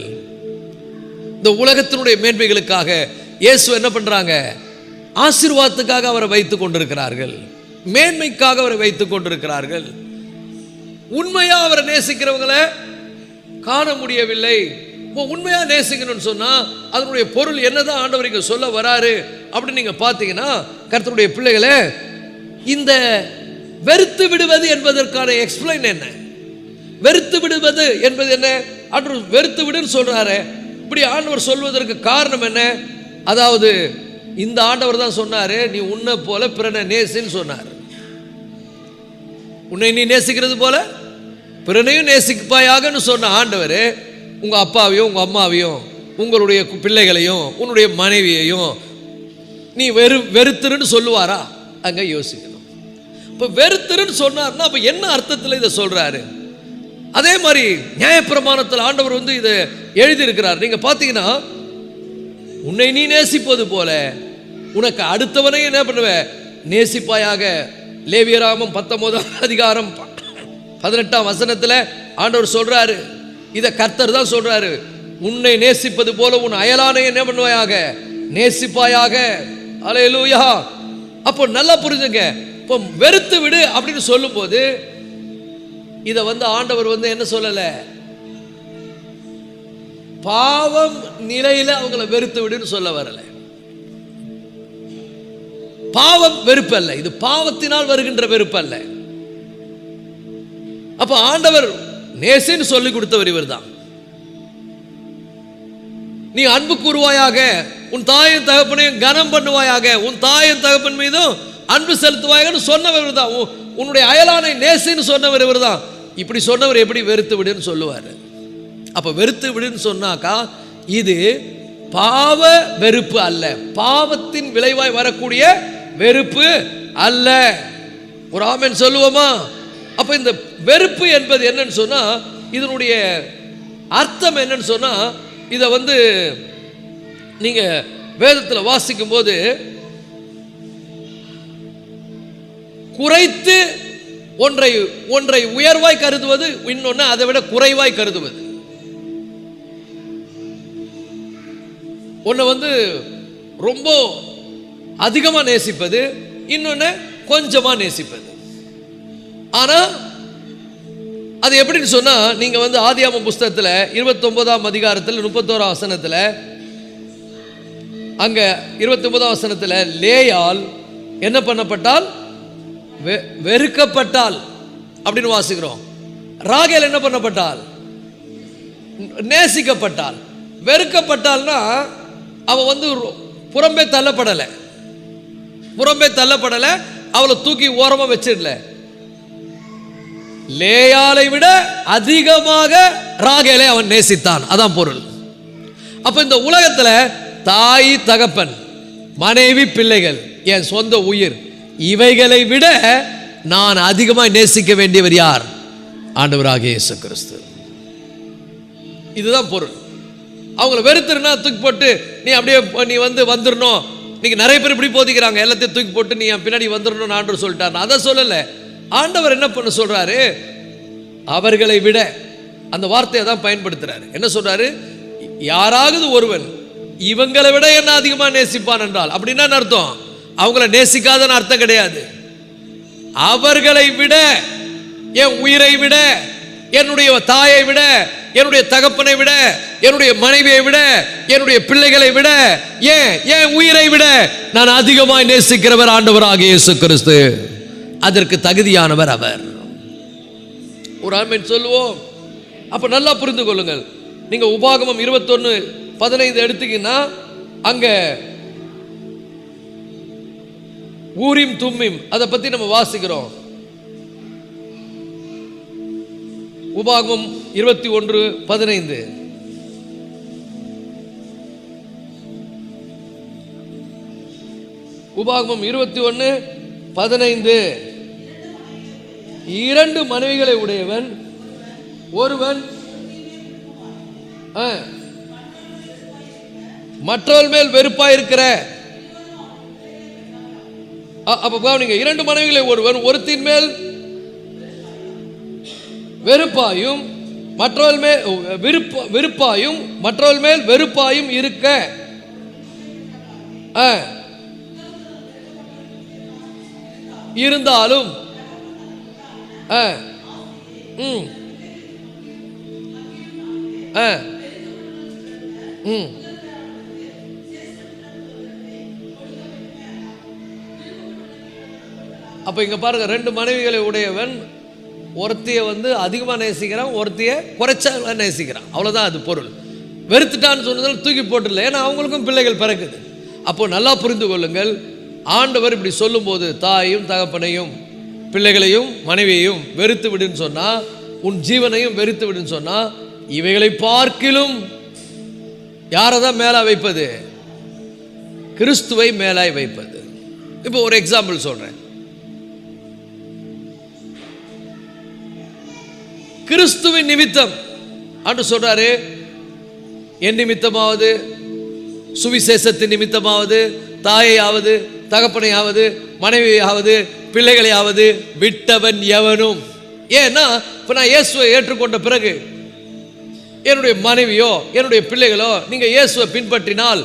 இந்த உலகத்தினுடைய மேன்மைகளுக்காக இயேசு என்ன பண்றாங்க? ஆசீர்வாதத்துக்காக அவரை வைத்துக் கொண்டிருக்கிறார்கள், மேன்மைக்காக அவரை வைத்துக் கொண்டிருக்கிறார்கள். உண்மையா அவரை நேசிக்கிறவங்களை காண முடியவில்லை. உண்மையா நேசிக்கணும்னு சொன்னா அதனுடைய பொருள் என்னதான் ஆண்டவர் இங்க சொல்ல வராரு அப்படின்னு நீங்க பாத்தீங்கன்னா, கர்த்தருடைய பிள்ளைகளே, இந்த வெறுத்து விடுவது என்பதற்கான எக்ஸ்பிளைன் என்ன? வெறுத்து விடுவது என்பது என்ன? ஆண்டவர் வெறுத்து விடுன்னு சொல்றாரு. இப்படி ஆண்டவர் சொல்வதற்கு காரணம் என்ன? அதாவது இந்த ஆண்டவர் தான் சொன்னாரு, நீ உன்னை போல பிறனை நேசின்னு சொன்னார். உன்னை நீ நேசிக்கிறது போல பிறனையும் நேசிப்பாயாகன்னு சொன்ன ஆண்டவர் உங்க அப்பாவையும் உங்க அம்மாவையும் உங்களுடைய பிள்ளைகளையும் உன்னுடைய மனைவியையும் நீ வெறுத்துருன்னு சொல்லுவாரா? அங்க யோசிக்கணும். இப்ப வெறுத்துருன்னு சொன்னார்னா அப்ப என்ன அர்த்தத்தில் இதை சொல்றாரு? அதே மாதிரி நியாயப்பிரமாணத்தில் ஆண்டவர் வந்து இதை எழுதி இருக்கிறார். நீங்க பாத்தீங்கன்னா, உன்னை நீ நேசிப்பது போல உனக்கு அடுத்தவனையும் என்ன பண்ணுவ, நேசிப்பாயாக. லேவியராகமம் 19ஆம் அதிகாரம் 18ஆம் வசனத்தில் ஆண்டவர் சொல்றாரு, இதை கர்த்தர் தான் சொல்றாரு, உன்னை நேசிப்பது போல உன் அயலானை என்ன பண்ணுவாயாக, நேசிப்பாயாக. அல்லேலூயா. அப்போ நல்லா புரிஞ்சுங்க. இப்போ வெறுத்து விடு அப்படின்னு சொல்லும்போது இதை ஆண்டவர் என்ன சொல்லல, பாவம் நிலையில அவங்கள வெறுத்து விடுன்னு சொல்ல வரல. பாவம் வெறுப்பு அல்ல, இது பாவத்தினால் வருகின்ற வெறுப்பு அல்ல. அப்ப ஆண்டவர் நேசின்னு சொல்லி கொடுத்தவர் இவர் தான். நீ அன்பு கூறுவாயாக, உன் தாயும் தகப்பனையும் கனம் பண்ணுவாயாக, உன் தாயும் தகப்பன் மீதும் அன்பு செலுத்துவாயன்னு சொன்னவர் தான். உன்னுடைய அயலானை நேசின்னு சொன்னவர் இவர் தான். இப்படி சொன்னவர் எப்படி வெறுத்து விடுன்னு சொல்லுவார்? அப்ப வெறுத்து விடுன்னு சொன்னாக்கா இது பாவ வெறுப்பு அல்ல, பாவத்தின் விளைவாய் வரக்கூடிய வெறுப்பு அல்ல. ஒரு ஆமென் சொல்லுவோமா? அப்ப இந்த வெறுப்பு என்பது என்னன்னு சொன்னா, இதனுடைய அர்த்தம் என்னன்னு சொன்னா, இதை நீங்க வேதத்தில் வாசிக்கும் போது குறைத்து ஒன்றை ஒன்றை உயர்வாய் கருதுவது, இன்னொன்னு அதை விட குறைவாய் கருதுவது. ஒன்று ரொம்ப அதிகமாக நேசிப்பது, இன்னொன்று கொஞ்சமாக நேசிப்பது. ஆனால் அது எப்படின்னு சொன்னால், நீங்கள் ஆதியாகமம் புஸ்தகத்தில் 29ஆம் அதிகாரத்தில் 31ஆம் வசனத்தில், அங்கே 29ஆம் வசனத்தில் லேயால் என்ன பண்ணப்பட்டால், வெறுக்கப்பட்டால் அப்படின்னு வாசிக்கிறோம். ராகேல் என்ன பண்ணப்பட்டால், நேசிக்கப்பட்டால். வெறுக்கப்பட்டால்னா அவ புறம்பே தள்ளப்படலை, புறம்பே தள்ளப்படலை, அவளை தூக்கி ஓரமாக வச்சிடல. லேயாலை விட அதிகமாக ராகேலை அவன் நேசித்தான். அதான் பொருள். அப்ப இந்த உலகத்துல தாய் தகப்பன், மனைவி, பிள்ளைகள், என் சொந்த உயிர், இவைகளை விட நான் அதிகமாக நேசிக்க வேண்டியவர் யார்? ஆண்டவராகிய இயேசு கிறிஸ்து. இதுதான் பொருள். அவங்கள வெறுத்துருன்னா தூக்கி போட்டு நீ அப்படியே நீ வந்துடணும். இன்னைக்கு நிறைய பேர் இப்படி போதிக்கிறாங்க, எல்லாத்தையும் தூக்கி போட்டு நீ என் பின்னாடி வந்துடணும் ஆண்டவர் சொல்லிட்டார். அதை சொல்லலை. ஆண்டவர் என்ன பண்ண சொல்றாரு? அவர்களை விட, அந்த வார்த்தையை தான் பயன்படுத்துறாரு. என்ன சொல்றாரு? யாராவது ஒருவன் இவங்களை விட என்ன அதிகமாக நேசிப்பான் என்றால், அப்படின்னா அர்த்தம் அவங்கள நேசிக்காதன்னு அர்த்தம் கிடையாது. அவர்களை விட, என் உயிரை விட, என்னுடைய தாயை விட, என்னுடைய தகப்பனை விட, என்னுடைய மனைவியை விட, என்னுடைய பிள்ளைகளை விட, என் உயிரை விட நான் அதிகமாக நேசிக்கிறவர் ஆண்டவராகிய இயேசு கிறிஸ்து. அதற்கு தகுதியானவர் அவர். ஒரு ஆமென் சொல்லுவோம். அப்ப நல்லா புரிந்து கொள்ளுங்கள். நீங்க உபாகமம் 21:15 எடுத்தீங்கன்னா அங்க ஊரிம் தும்மிம் அதை பத்தி நம்ம வாசிக்கிறோம். உபாகமம் 21:15. உபாகமம் 21:15. 2 மனைவிகளை உடையவன் ஒருவன் மற்றவள் மேல் வெறுப்பாயிருக்கிற, அப்ப கவனிங்க, 2 மனைவிகளை ஒருவன் ஒருத்தின் மேல் வெறுப்பாயும் மற்றவள் மேல் விருப்பாயும் மற்றவள் மேல் வெறுப்பாயும் இருக்க இருந்தாலும் அப்ப இங்க பாருங்க, 2 மனைவிகளை உடையவன் ஒருத்திய அதிகமாக நேசிக்கிறான், ஒருத்திய குறைச்சா நேசிக்கிறான். அவ்வளவுதான் அது பொருள். வெறுத்துட்டான்னு சொன்னதால் தூக்கி போட்டுல, ஏன்னா அவங்களுக்கும் பிள்ளைகள் பிறக்குது. அப்போ நல்லா புரிந்து கொள்ளுங்கள். ஆண்டவர் இப்படி சொல்லும் போது தாயையும் தகப்பனையும் பிள்ளைகளையும் மனைவியையும் வெறுத்து விடுன்னு சொன்னா, உன் ஜீவனையும் வெறுத்து விடுன்னு சொன்னா, இவைகளை பார்க்கிலும் யாரை தான் மேலா வைப்பது? கிறிஸ்துவை மேலாய் வைப்பது. இப்போ ஒரு எக்ஸாம்பிள் சொல்றேன். கிறிஸ்துவின் நிமித்தம் ஆண்டவர் சொல்றாரு, என் நிமித்தமாவது சுவிசேஷத்தின் நிமித்தமாவது தாயையாவது தகப்பனையாவது மனைவியாவது பிள்ளைகளையாவது விட்டவன் எவனும். ஏன்னா இப்போ நான் இயேசுவை ஏற்றுக்கொண்ட பிறகு என்னுடைய மனைவியோ என்னுடைய பிள்ளைகளோ நீங்க இயேசுவை பின்பற்றினால்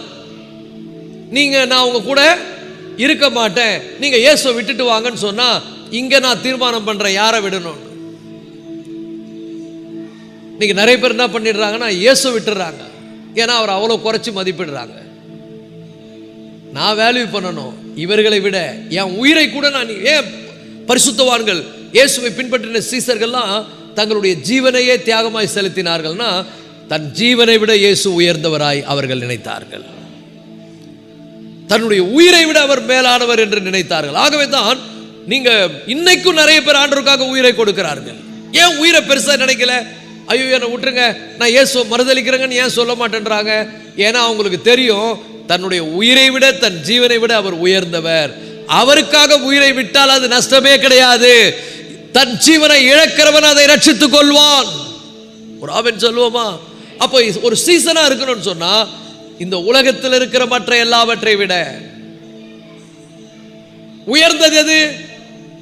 நான் உங்க கூட இருக்க மாட்டேன், நீங்க இயேசுவை விட்டுட்டு வாங்கன்னு சொன்னா இங்க நான் தீர்மானம் பண்றேன் யாரை விடணும். நீங்க நிறைய பேர் என்ன பண்ணிடுறாங்கன்னா இயேசுவை விட்டுறாங்க. ஏன்னா அவர் அவ்வளவு குறைச்சி மதிப்பிடுறாங்க. நான் வேல்யூ பண்ணணும். இவர்களை விட என் உயிரை கூட நான் ஏன் பரிசுத்தவான்கள் இயேசுவை பின்பற்றின சீசர்கள்லாம் தங்களுடைய ஜீவனையே தியாகமாய் செலுத்தினார்கள்னா தன் ஜீவனை விட இயேசு உயர்ந்தவராய் அவர்கள் நினைத்தார்கள். தன்னுடைய உயிரை விட அவர் மேலானவர் என்று நினைத்தார்கள். ஆகவே தான் நீங்க இன்னைக்கும் நிறைய பேர் ஆண்டவருக்காக உயிரை கொடுக்கிறார்கள். ஏன் உயிரை பெருசா நினைக்கல? ஐயோ என்னை விட்டுருங்க, நான் இயேசுவை மறுதளிக்கிறேங்கன்னு ஏன் சொல்ல மாட்டேன்றாங்க? ஏன்னா அவங்களுக்கு தெரியும் தன்னுடைய உயிரை விட தன் ஜீவனை விட அவர் உயர்ந்தவர். அவருக்காக உயிரை விட்டால் அது நஷ்டமே கிடையாது. தன் ஜீவனை இழக்கிறவன் அதை ரட்சித்துக் கொள்வான். ஒரு ஆமென் சொல்லுவோமா? அப்போ ஒரு சீசனா இருக்கணும்னு சொன்னா இந்த உலகத்தில் இருக்கிற மற்ற எல்லாவற்றை விட உயர்ந்தது எது?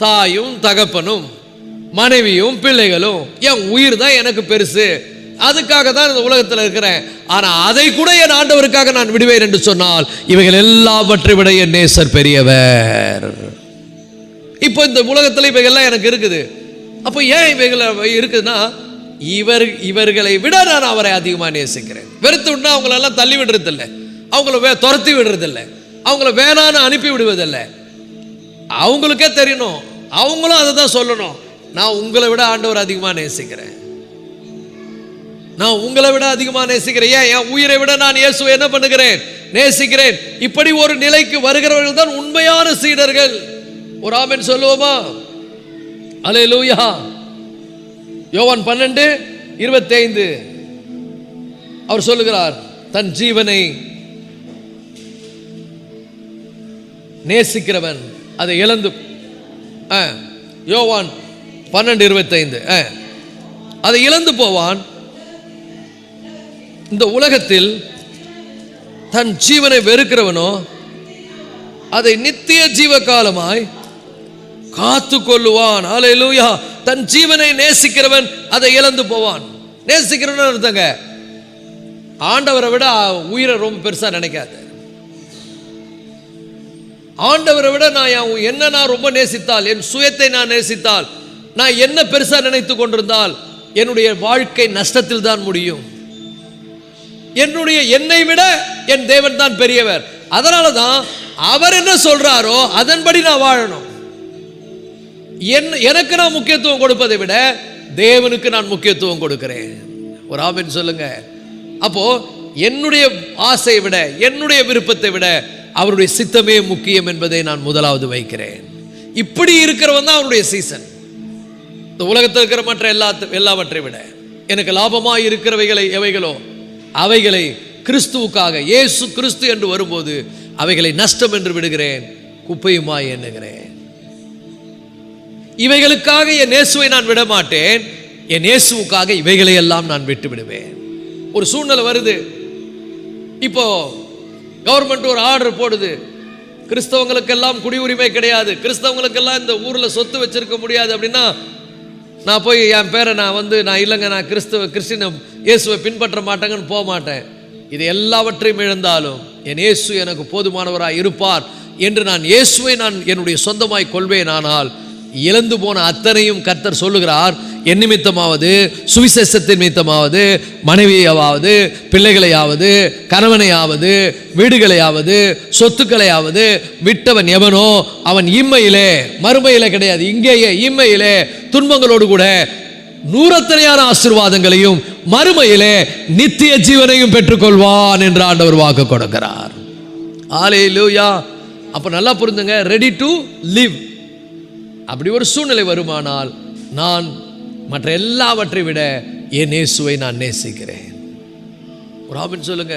தாயும் தகப்பனும் மனைவியும் பிள்ளைகளும். என் உயிர் தான் எனக்கு பெருசு, அதுக்காக தான் இந்த உலகத்தில் இருக்கிறேன். ஆனா அதை கூட என் ஆண்டவருக்காக நான் விடுவேன் என்று சொன்னால் இவைகள் எல்லாவற்றை விட என் நேசர் பெரியவர். இப்போ இந்த உலகத்தில் இவைகள்லாம் எனக்கு இருக்குது. அப்போ ஏன் இவைகள் இருக்குதுன்னா இவர்களை விட நான் அவரை அதிகமாக நேசிக்கிறேன். வெறுத்து விட்டா அவங்களெல்லாம் தள்ளி விடுறதில்லை, அவங்கள துரத்தி விடுறதில்லை, அவங்கள வேணான்னு அனுப்பி விடுவதில்லை. அவங்களுக்கே தெரியணும், அவங்களும் அதை தான் சொல்லணும். நான் உங்களை விட ஆண்டவர் அதிகமாக நேசிக்கிறேன், நான் உங்களை விட அதிகமாக நேசிக்கிறேன். ஏன்? என் உயிரை விட நான் இயேசுவை என்ன பண்ணுகிறேன்? நேசிக்கிறேன். இப்படி ஒரு நிலைக்கு வருகிறவர்கள் தான் உண்மையான சீடர்கள். ஒரு ஆமென் சொல்லுவோமா? அல்லேலூயா. யோவான் 12:25 அவர் சொல்லுகிறார், தன் ஜீவனை நேசிக்கிறவன் அதை இழந்து. யோவான் 12:25 அதை இழந்து போவான். இந்த உலகத்தில் தன் ஜீவனை வெறுக்கிறவனோ அதை நித்திய ஜீவ காலமாய் காத்து கொள்ளுவான். அல்லேலூயா. தன் ஜீவனை நேசிக்கிறவன் அதை இழந்து போவான். நேசிக்கிறவன் ஒருத்தங்க ஆண்டவரை விட உயிரை ரொம்ப பெருசா நினைக்காது. ஆண்டவரை விட நான் ரொம்ப நேசித்தால், என் சுயத்தை நான் நேசித்தால், நான் என்ன பெருசா நினைத்து கொண்டிருந்தால் என்னுடைய வாழ்க்கை நஷ்டத்தில் தான் முடியும். என்னை விட என் தேவன் தான் பெரியவர். அதனால தான் அவர் என்ன சொல்றாரோ அதன்படி நான் வாழணும். எனக்கு நான் முக்கியத்துவம் கொடுப்பதை விட தேவனுக்கு நான் முக்கியத்துவம் கொடுக்கிறேன். ஒரு ஆமென் சொல்லுங்க. அப்போ என்னுடைய ஆசையை விட என்னுடைய விருப்பத்தை விட அவருடைய சித்தமே முக்கியம் என்பதை நான் முதலாவது வைக்கிறேன். இப்படி இருக்கிறவன் தான் அவருடைய சீசன். இந்த உலகத்தில் இருக்கிற மற்ற எல்லாவற்றை விட எனக்கு லாபமாக இருக்கிறவைகளை எவைகளோ அவைகளை கிறிஸ்துவுக்காக, இயேசு கிறிஸ்து என்று வரும்போது அவைகளை நஷ்டம் என்று விடுகிறேன், குப்பையுமாய் எண்ணுகிறேன். இவைகளுக்காக என் இயேசுவை நான் விட மாட்டேன், என் இயேசுவுக்காக இவைகளை எல்லாம் நான் விட்டு விடுவேன். ஒரு சூழ்நிலை வருது, இப்போ கவர்மெண்ட் ஒரு ஆர்டர் போடுது, கிறிஸ்தவங்களுக்கெல்லாம் குடியுரிமை கிடையாது, கிறிஸ்தவங்களுக்கெல்லாம் இந்த ஊரில் சொத்து வச்சிருக்க முடியாது அப்படின்னா நான் போய் என் பேரை நான் இல்லைங்க, நான் கிறிஸ்டின இயேசுவை பின்பற்ற மாட்டேங்கன்னு போக மாட்டேன். இது எல்லாவற்றையும் இழந்தாலும் என் இயேசு எனக்கு போதுமானவராய் இருப்பார் என்று நான் இயேசுவை என்னுடைய சொந்தமாய் கொள்வேன். ஆனால் இழந்து போன அத்தனையும் கர்த்தர் சொல்லுகிறார், என் நிமித்தமாவது, சுவிசேஷத்தின் நிமித்தமாவது, மனைவியாவது, பிள்ளைகளையாவது, கணவனையாவது, வீடுகளையாவது, சொத்துக்களையாவது விட்டவன் எவனோ அவன் இம்மையிலே, மறுமையிலே கிடையாது, இங்கேயே இம்மையிலே துன்பங்களோடு கூட நூறத்தனையான ஆசீர்வாதங்களையும் மறுமையிலே நித்திய ஜீவனையும் பெற்றுக்கொள்வான் என்று ஆண்டவர் வாக்கு கொடுக்கிறார். அல்லேலூயா. அப்ப நல்லா புரிந்துங்க, ரெடி டு லிவ். அப்படி ஒரு சூழ்நிலை வருமானால் நான் மற்ற எல்லாவற்றை விட என் இயேசுவை நான் நேசிக்கிறேன். ஒரு ஆமென் சொல்லுங்க.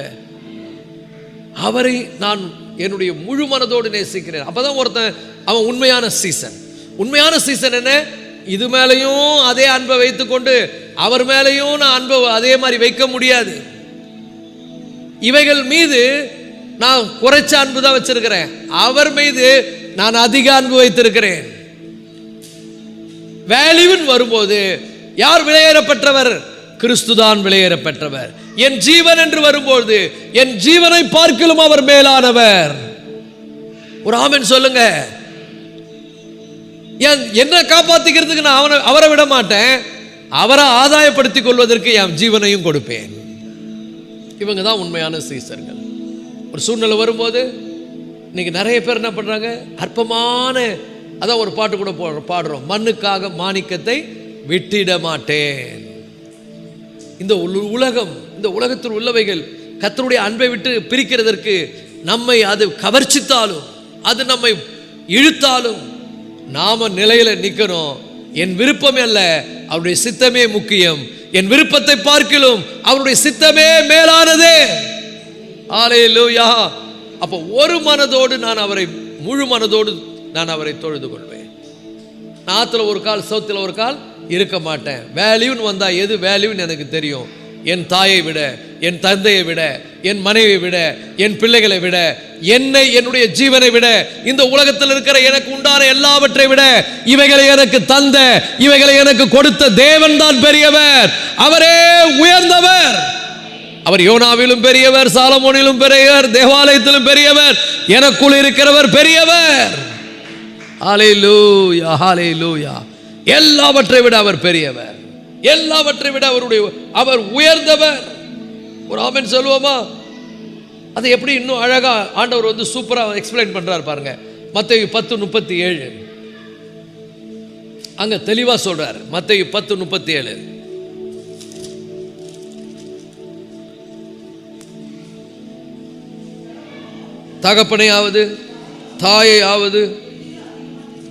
அவரை நான் என்னுடைய முழு மனதோடு நேசிக்கிறேன். அப்பதான் ஒருத்தன் அவன் உண்மையான சீசன். உண்மையான சீசன் என்ன? இது மேலையும் அதே அன்பை வைத்துக்கொண்டு அவர் மேலையும் நான் அன்பை அதே மாதிரி வைக்க முடியாது. இவைகள் மீது நான் குறைச்ச அன்பு தான் வச்சிருக்கிறேன், அவர் மீது நான் அதிக அன்பு வைத்திருக்கிறேன். வேல்யூன்னு வரும்போது யார் விலையேறப்பட்டவர்? கிறிஸ்துதான் விலையேறப்பட்டவர். என் ஜீவன் என்று வரும்போது என் ஜீவனை பார்க்கலும் அவர் மேலானவர். ஒரு ஆமென் சொல்லுங்க. என்ன காப்பாத்திக்கிறதுக்கு நான் அவரை விட மாட்டேன், அவரை ஆதாயப்படுத்திக் கொள்வதற்கு என் ஜீவனையும் கொடுப்பேன். இவங்க தான் உண்மையான சீசர்கள். ஒரு சூழ்நிலை வரும்போது இன்னைக்கு நிறைய பேர் என்ன பண்றாங்க, அற்பமான, அதான் ஒரு பாட்டு கூட பாடுறோம், மண்ணுக்காக மாணிக்கத்தை விட்டிட மாட்டேன். இந்த உலகம், இந்த உலகத்தில் உள்ளவைகள் கர்த்தருடைய அன்பை விட்டு பிரிக்கிறதற்கு நம்மை அது கவர்ச்சித்தாலும், அது நம்மை இழுத்தாலும் நாம நிலையில நிற்கணும். என் விருப்பம் அல்ல, அவருடைய சித்தமே முக்கியம். என் விருப்பத்தை பார்க்கிலும் அவருடைய சித்தமே மேலானதே. ஹல்லேலூயா. அப்போ ஒரு மனதோடு நான் அவரை, முழு மனதோடு நான் அவரை தொழுது கொள்வேன். நாத்துல ஒரு கால் சவுத்தில் ஒரு கால் இருக்க மாட்டேன். வேல்யூன்னு வந்தா எது வேல்யூன்னு எனக்கு தெரியும். என் தாயை விட, என் தந்தையை விட, என் மனைவியை விட, என் பிள்ளைகளை விட, என்னை, என்னுடைய ஜீவனை விட, இந்த உலகத்தில் இருக்கிற எனக்கு உண்டான எல்லாவற்றை விட, இவைகளை எனக்கு தந்த, இவைகளை எனக்கு கொடுத்த தேவன் தான் பெரியவர். அவரே உயர்ந்தவர். அவர் யோனாவிலும் பெரியவர், சாலமோனிலும் பெரியவர், தேவாலயத்திலும் பெரியவர், எனக்குள் இருக்கிறவர் பெரியவர். ஹல்லேலூயா, ஹல்லேலூயா. எல்லாவற்றை விட அவர் பெரியவர். எல்லாவற்றை விட அவர் உயர்ந்தவர். ஒரு ஆமென் சொல்லுவோமா? அது எப்படி இன்னும் அழகா ஆண்டவர் சூப்பரா எக்ஸ்பிளைன் பண்றார் பாருங்க. மத்தேயு 10:37 அங்க தெளிவா சொல்றார். மத்தேயு 10:37 தகப்பனையாவது தாயையாவது,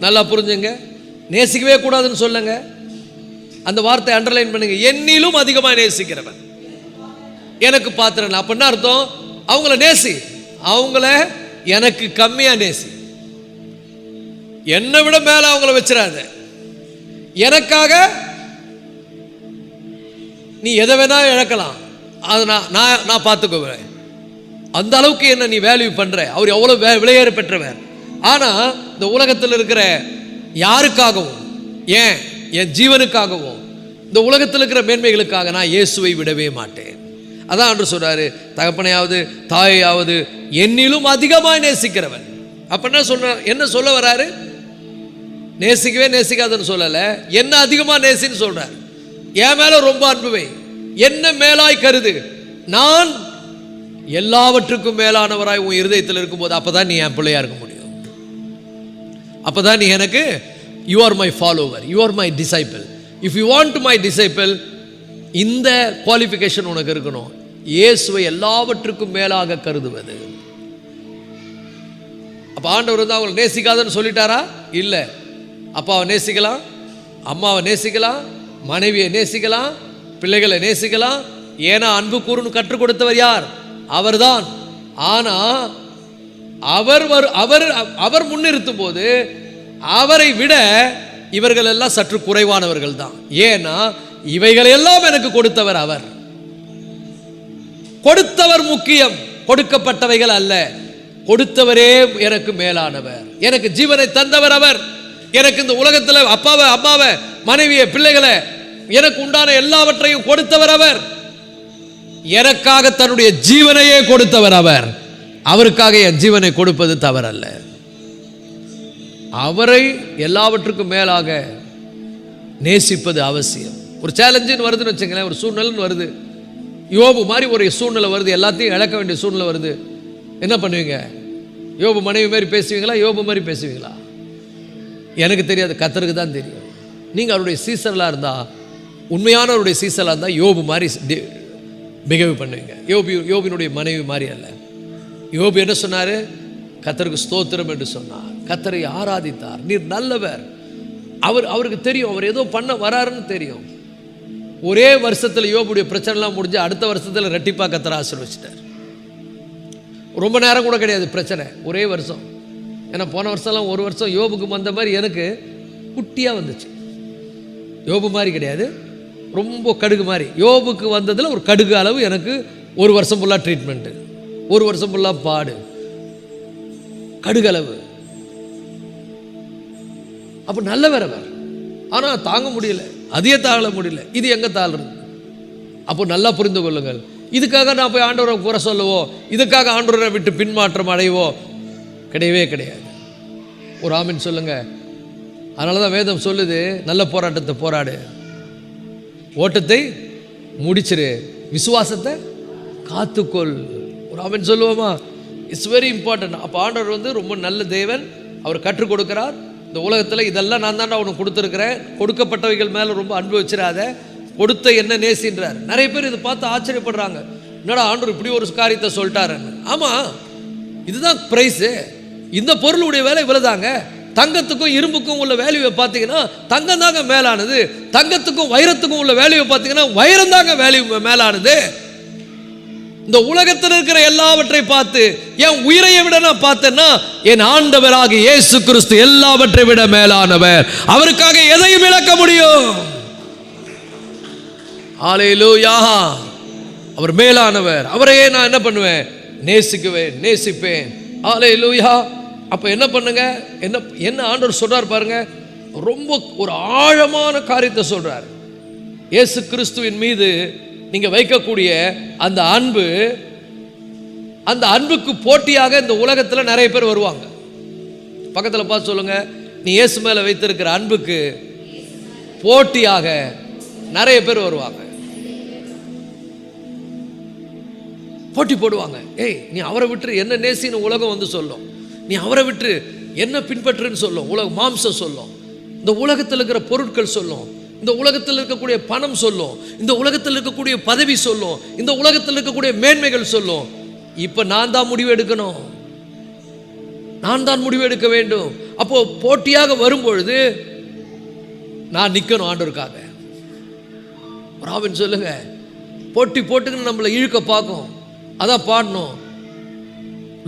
நல்லா புரிஞ்சுங்க, நேசிக்கவே கூடாதுன்னு சொல்லுங்க. அந்த வார்த்தை அண்டர்லைன் பண்ணுங்க. என்னிலும் அதிகமாக நேசிக்கிறவன் எனக்கு பாத்திரம். அப்படின்னா அர்த்தம், அவங்கள நேசி, அவங்கள எனக்கு கம்மியா நேசி. என்னை விட மேல அவங்கள வச்சிடாத. எனக்காக நீ எதை வேணா இழக்கலாம், அதை நான் பார்த்துக்குவேன். அந்த அளவுக்கு என்ன நீ வேல்யூ பண்ற. அவர் எவ்வளவு விலையேற பெற்றவர். ஆனா இந்த உலகத்தில் இருக்கிற யாருக்காகவும், ஏன் என் ஜீவனுக்காகவும், இந்த உலகத்தில் இருக்கிற மேன்மைகளுக்காக நான் இயேசுவை விடவே மாட்டேன். அதான் என்று சொல்றாரு, தகப்பனையாவது தாயையாவது என்னிலும் அதிகமாய் நேசிக்கிறவன். அப்படின்னா என்ன சொல்ல வராரு? நேசிக்கவே நேசிக்காதுன்னு சொல்லல, என்ன அதிகமா நேசின்னு சொல்றாரு. என் மேல ரொம்ப அன்புவை, என்ன மேலாய் கருது. நான் எல்லாவற்றுக்கும் மேலானவராய் உன் இருதயத்தில் இருக்கும்போது அப்பதான் நீ என் பிள்ளையா இருக்க முடியும். அப்பதான் நீ எனக்கு, you are my follower, you are my disciple. If you want my disciple, இந்த குவாலிஃபிகேஷன் உனக்கு இருக்கணும். இயேசுவை எல்லாவற்றுக்கும் மேலாக கருதுவது. அப்ப ஆண்டவர் அவங்களை நேசிக்காதன்னு சொல்லிட்டாரா? இல்ல. அப்பாவை நேசிக்கலாம், அம்மாவை நேசிக்கலாம், மனைவியை நேசிக்கலாம், பிள்ளைகளை நேசிக்கலாம். ஏன்னா அன்பு கூறுன்னு கற்றுக் கொடுத்தவர் யார்? அவர்தான். ஆனா அவர் முன்னிறுத்தும் போது அவரை விட இவர்கள் எல்லாம் சற்று குறைவானவர்கள் தான். ஏன்னா இவைகளை எல்லாம் எனக்கு கொடுத்தவர் அவர். கொடுத்தவர் முக்கியம், கொடுக்கப்பட்டவைகள் அல்ல. கொடுத்தவரே எனக்கு மேலானவர். எனக்கு ஜீவனை தந்தவர் அவர். எனக்கு இந்த உலகத்தில் அப்பாவை, அம்மாவை, மனைவியை, பிள்ளைகளை, எனக்கு உண்டான எல்லாவற்றையும் கொடுத்தவர் அவர். எனக்காக தன்னுடைய ஜீவனையே கொடுத்தவர் அவர். அவருக்காக என் ஜீவனை கொடுப்பது தவறல்ல. அவரை எல்லாவற்றுக்கும் மேலாக நேசிப்பது அவசியம். ஒரு சேலஞ்சுன்னு வருதுன்னு வச்சுங்களேன், ஒரு சூழ்நிலைன்னு வருது, யோபு மாதிரி ஒரு சூழ்நிலை வருது, எல்லாத்தையும் இழக்க வேண்டிய சூழ்நிலை வருது. என்ன பண்ணுவீங்க? யோபு மனைவி மாதிரி பேசுவீங்களா? யோபு மாதிரி பேசுவீங்களா? எனக்கு தெரியாது, கர்த்தருக்கு தான் தெரியும். நீங்கள் அவருடைய சீசர்களாக இருந்தால், உண்மையானவருடைய சீசலாக இருந்தால் யோபு மாதிரி பிஹேவ் பண்ணுவீங்க. யோபினுடைய மனைவி மாதிரி அல்ல. யோபு என்ன சொன்னார்? கர்த்தருக்கு ஸ்தோத்திரம் என்று சொன்னார். கர்த்தரை ஆராதித்தார். நீர் நல்லவர். அவருக்கு தெரியும், அவர் ஏதோ பண்ண வராருன்னு தெரியும். ஒரே வருஷத்தில் யோபுடைய பிரச்சனைலாம் முடிஞ்சு அடுத்த வருஷத்தில் ரெட்டிப்பாக கர்த்தரை ஆசீர்வதிச்சிட்டார். ரொம்ப நேரம் கூட கிடையாது பிரச்சனை, ஒரே வருஷம். ஏன்னா போன வருஷம்லாம் ஒரு வருஷம் யோபுக்கு வந்த மாதிரி எனக்கு குட்டியாக வந்துச்சு. யோபு மாதிரி கிடையாது, ரொம்ப கடுகு மாதிரி. யோபுக்கு வந்ததில் ஒரு கடுகு அளவு எனக்கு ஒரு வருஷம் ஃபுல்லாக ட்ரீட்மெண்ட்டு. ஒரு வருஷம் ஃபுல்லாக பாடு, கடுகளவு. அப்போ நல்லவர் அவர், ஆனால் தாங்க முடியல, அதையே தாழ முடியல. இது எங்கே தாழ்றது? அப்போ நல்லா புரிந்து கொள்ளுங்கள். இதுக்காக நான் போய் ஆண்டவரை குறை சொல்லவோ, இதுக்காக ஆண்டவரை விட்டு பின்மாற்றம் அடைவோ கிடையவே கிடையாது. ஒரு ஆமீன் சொல்லுங்க. அதனால தான் வேதம் சொல்லுது, நல்ல போராட்டத்தை போராடு, ஓட்டத்தை முடிச்சிரு, விசுவாசத்தை காத்துக்கொள். ஒரு ஆமீன் சொல்லுவோமா? It's very important. அப்போ ஆண்டவர் ரொம்ப நல்ல தேவன். அவர் கற்றுக் கொடுக்கிறார். இந்த உலகத்தில் இதெல்லாம் நான் தாண்டா அவனுக்கு கொடுத்துருக்கிறேன், கொடுக்கப்பட்டவைகள் மேலே ரொம்ப அன்பு வச்சிடாத, கொடுத்த என்ன நேசின்றார். நிறைய பேர் இதை பார்த்து ஆச்சரியப்படுறாங்க, என்னடா ஆண்டவர் இப்படி ஒரு காரியத்தை சொல்லிட்டாருன்னு. ஆமாம், இதுதான் ப்ரைஸு. இந்த பொருளுடைய வேலை இவ்வளோதாங்க. தங்கத்துக்கும் இரும்புக்கும் உள்ள வேல்யூவை பார்த்தீங்கன்னா தங்கம் தாங்க மேலானது. தங்கத்துக்கும் வைரத்துக்கும் உள்ள வேல்யூவை பார்த்தீங்கன்னா வைரம் தாங்க வேல்யூ மேலானது. இந்த உலகத்தில் இருக்கிற எல்லாவற்றை பார்த்து என் உயிரையை விட நான் பார்த்தேன்னா என் ஆண்டவராக இயேசு கிறிஸ்து எல்லாவற்றை விட மேலானவர். அவருக்காக எதையும் இழக்க முடியும். ஹல்லேலூயா. அவர் மேலானவர். அவரையே நான் என்ன பண்ணுவேன்? நேசிக்குவேன், நேசிப்பேன். ஹல்லேலூயா. அப்போ என்ன பண்ணுங்க, என்ன ஆண்டவர் சொல்றார் பாருங்க. ரொம்ப ஒரு ஆழமான காரியத்தை சொல்றார். இயேசு கிறிஸ்துவின் மீது நீங்க வைக்கக்கூடிய அந்த அன்பு, அந்த அன்புக்கு போட்டியாக இந்த உலகத்தில் நிறைய பேர் வருவாங்க. பக்கத்தில் பார்த்து சொல்லுங்க, நீ இயேசு மேல வைத்திருக்கிற அன்புக்கு போட்டியாக நிறைய பேர் வருவாங்க, போட்டி போடுவாங்க. ஏய், நீ அவரை விட்டு என்ன நேசின்னு உலகம் வந்து சொல்லும், நீ அவரை விட்டு என்ன பின்பற்றுன்னு சொல்லும், மாம்சம் சொல்லும், இந்த உலகத்தில் இருக்கிற பொருட்கள் சொல்லும், இந்த உலகத்தில் இருக்கக்கூடிய பணம் சொல்லும், இந்த உலகத்தில் இருக்கக்கூடிய பதவி சொல்லும், இந்த உலகத்தில் இருக்கக்கூடிய மேன்மைகள் சொல்லும். இப்ப நான் தான் முடிவு எடுக்கணும், நான் தான் முடிவு எடுக்க வேண்டும். அப்போ போட்டியாக வரும்பொழுது நான் நிக்கணும் ஆண்டவருக்காக. ராவின் சொல்லுங்க, போட்டி போட்டுன்னு நம்மளை இழுக்க பார்க்கும். அதான் பாடணும்,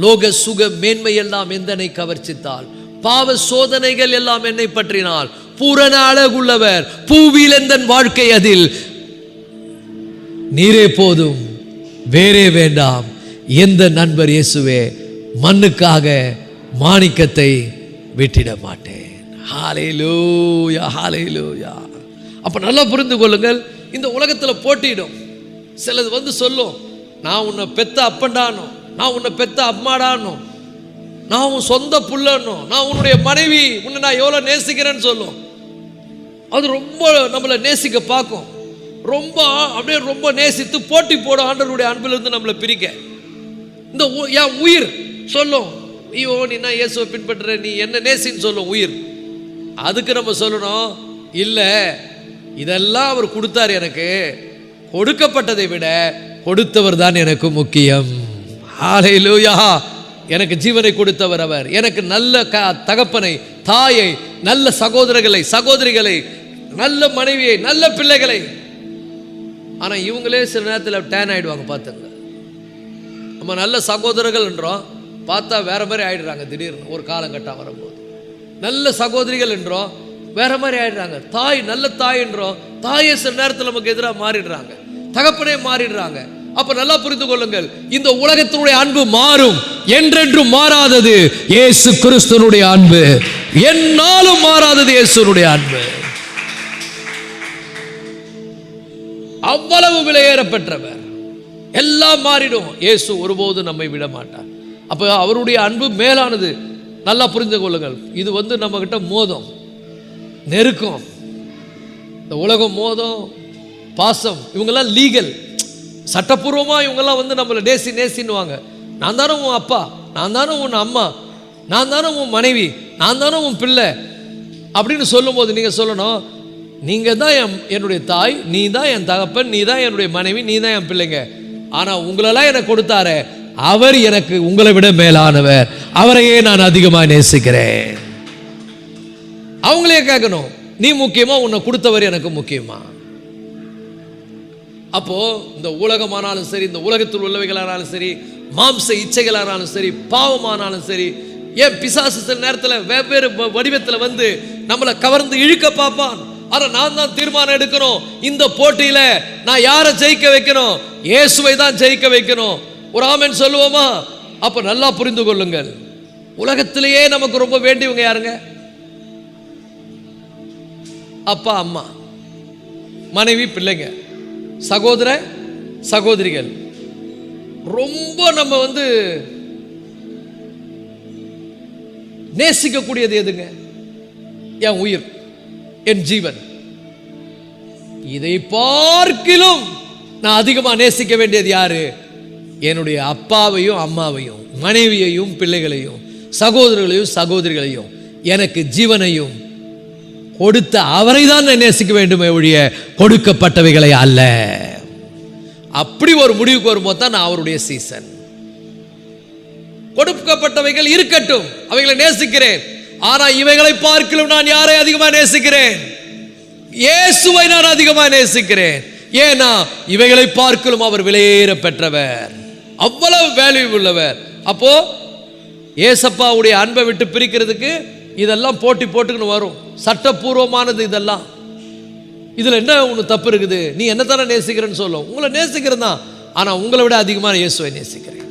லோக சுக மேன்மை எல்லாம் எந்தனை கவர்ச்சித்தால், பாவ சோதனைகள் எல்லாம் என்னை பற்றினால், பூரண அழகுள்ளவர் பூவில் எந்தன் வாழ்க்கை அதில், நீரே போதும் வேறே வேண்டாம் எந்த நண்பர் இயேசுவே, மண்ணுக்காக மாணிக்கத்தை விட்டிட மாட்டேன். ஹல்லேலூயா, ஹல்லேலூயா. அப்ப நல்லா புரிந்து கொள்ளுங்கள், இந்த உலகத்தில் போட்டிடும். சிலது வந்து சொல்லும், நான் உன்னை பெத்த அப்பண்டானோ, நான் உன்னை பெத்த அம்மாடானோ, நான் உன் சொந்த புள்ளனோ, நான் உன்னுடைய மனைவி, உன்னை நான் எவ்வளோ நேசிக்கிறேன்னு சொல்லும். அது ரொம்ப நம்மளை நேசிக்க பார்க்கும், ரொம்ப அப்படியே ரொம்ப நேசித்து போட்டி போடும் ஆண்டவருடைய அன்பிலிருந்து நம்மளை பிரிக்க. இந்த என் உயிர் சொல்லும், ஐயோ நீ என்ன இயேசுவை பின்பற்ற, நீ என்ன நேசின்னு சொல்லும் உயிர். அதுக்கு நம்ம சொல்லணும், இல்லை இதெல்லாம் அவர் கொடுத்தார், எனக்கு கொடுக்கப்பட்டதை விட கொடுத்தவர் தான் எனக்கு முக்கியம். ஹல்லேலூயா. எனக்கு ஜீவனை கொடுத்தவர் அவர், எனக்கு நல்ல தகப்பனை, தாயை, நல்ல சகோதரர்களை, சகோதரிகளை, நல்ல மனைவியை, நல்ல பிள்ளைகளை. ஆனா இவங்களே சில நேரத்தில் டேன் ஆயிடுவாங்க. பார்த்துங்க, நம்ம நல்ல சகோதரர்கள் என்றோம், பார்த்தா வேற மாதிரி ஆயிடுறாங்க. திடீர்னு ஒரு காலகட்டம் வரும்போது நல்ல சகோதரிகள் என்றோம், வேற மாதிரி ஆயிடுறாங்க. தாய், நல்ல தாய் என்றோம், தாயை சில நேரத்தில் நமக்கு எதிராக மாறிடுறாங்க, தகப்பனே மாறிடுறாங்க. அப்ப நல்லா புரிந்து கொள்ளுங்கள், இந்த உலகத்தினுடைய அன்பு மாறும், என்றென்றும் மாறாதது இயேசு கிறிஸ்துவினுடைய அன்பு, என்னாலும் மாறாதது இயேசுனுடைய அன்பு. அவ்வளவு விலையேறப்பெற்றவர். எல்லாம் மாறிடும், இயேசு ஒருபோது நம்மை விட மாட்டார். அப்ப அவருடைய அன்பு மேலானது. நல்லா புரிந்து கொள்ளுங்கள். இது வந்து நம்ம கிட்ட மோதம், நெருக்கம், இந்த உலகம் மோதம், பாசம், இவங்கெல்லாம் லீகல், சட்டப்பூர்வமாக இவங்கெல்லாம் வந்து நம்மளை நேசின்னுவாங்க. நான் தானே உன் அப்பா, நான் தானே உன் அம்மா, நான் தானே உன் மனைவி, நான் தானே உன் பிள்ளை அப்படின்னு சொல்லும்போது நீங்கள் சொல்லணும், நீங்கள் தான் என்னுடைய தாய், நீ தான் என் தகப்பன், நீ தான் என்னுடைய மனைவி, நீ தான் என் பிள்ளைங்க. ஆனால் உங்களெல்லாம் எனக்கு கொடுத்தாரு, அவர் எனக்கு உங்களை விட மேலானவர், அவரையே நான் அதிகமாக நேசிக்கிறேன். அவங்களே கேட்கணும், நீ முக்கியமா, உன்னை கொடுத்தவர் எனக்கு முக்கியமா? அப்போ இந்த உலகமானாலும் சரி, இந்த உலகத்தில் உள்ளவைகளானாலும் சரி, மாம்ச இச்சைகளானாலும் சரி, பாவமானாலும் சரி, ஏன் பிசாசு சில நேரத்தில் வெவ்வேறு வடிவத்தில் வந்து நம்மளை கவர்ந்து இழுக்க பார்ப்பான். ஆனா நான் தான் தீர்மானம் எடுக்கணும், இந்த போட்டியில நான் யாரை ஜெயிக்க வைக்கணும்? இயேசுவை தான் ஜெயிக்க வைக்கணும். ஒரு ஆமென் சொல்லுவோமா? அப்ப நல்லா புரிந்து கொள்ளுங்கள், உலகத்திலேயே நமக்கு ரொம்ப வேண்டியவங்க யாருங்க? அப்பா அம்மா, மனைவி பிள்ளைங்க, சகோதர சகோதரிகள். ரொம்ப நம்ம நேசிக்கக்கூடியது எதுங்க? என் உயிர், என் ஜீவன். இதை பார்க்கிலும் நான் அதிகமாக நேசிக்க வேண்டியது யாரு? என்னுடைய அப்பாவையும் அம்மாவையும், மனைவியையும் பிள்ளைகளையும், சகோதரர்களையும் சகோதரிகளையும், எனக்கு ஜீவனையும் கொடுத்த அவரை தான் நான் நேசிக்க வேண்டுமே ஒழிய கொடுக்கப்பட்டவைகளை அல்ல. அப்படி ஒரு முடிவுக்கு வரும்போது தான் நான் அவருடைய சீசன். கொடுக்கப்பட்டவைகள் இருக்கட்டும், அவைகளை நேசிக்கிறேன். ஆனா இவைகளை பார்க்கிலும் நான் யாரை அதிகமாக நேசிக்கிறேன்? இயேசுவை நான் அதிகமாக நேசிக்கிறேன். ஏன்னா இவைகளை பார்க்கிலும் அவர் விலையேற பெற்றவர், அவ்வளவு வேல்யூ உள்ளவர். அப்போ ஏசப்பாவுடைய அன்பை விட்டு பிரிக்கிறதுக்கு இதெல்லாம் போட்டி போட்டுக்கின்னு வரும். சட்டப்பூர்வமானது இதெல்லாம். இதுல என்ன ஒன்று தப்பு இருக்குது? நீ என்ன தானே நேசிக்கிறேன்னு சொல்லும். உங்களை நேசிக்கிறேன் தான், ஆனா உங்களை விட அதிகமாக இயேசுவை நேசிக்கிறேன்.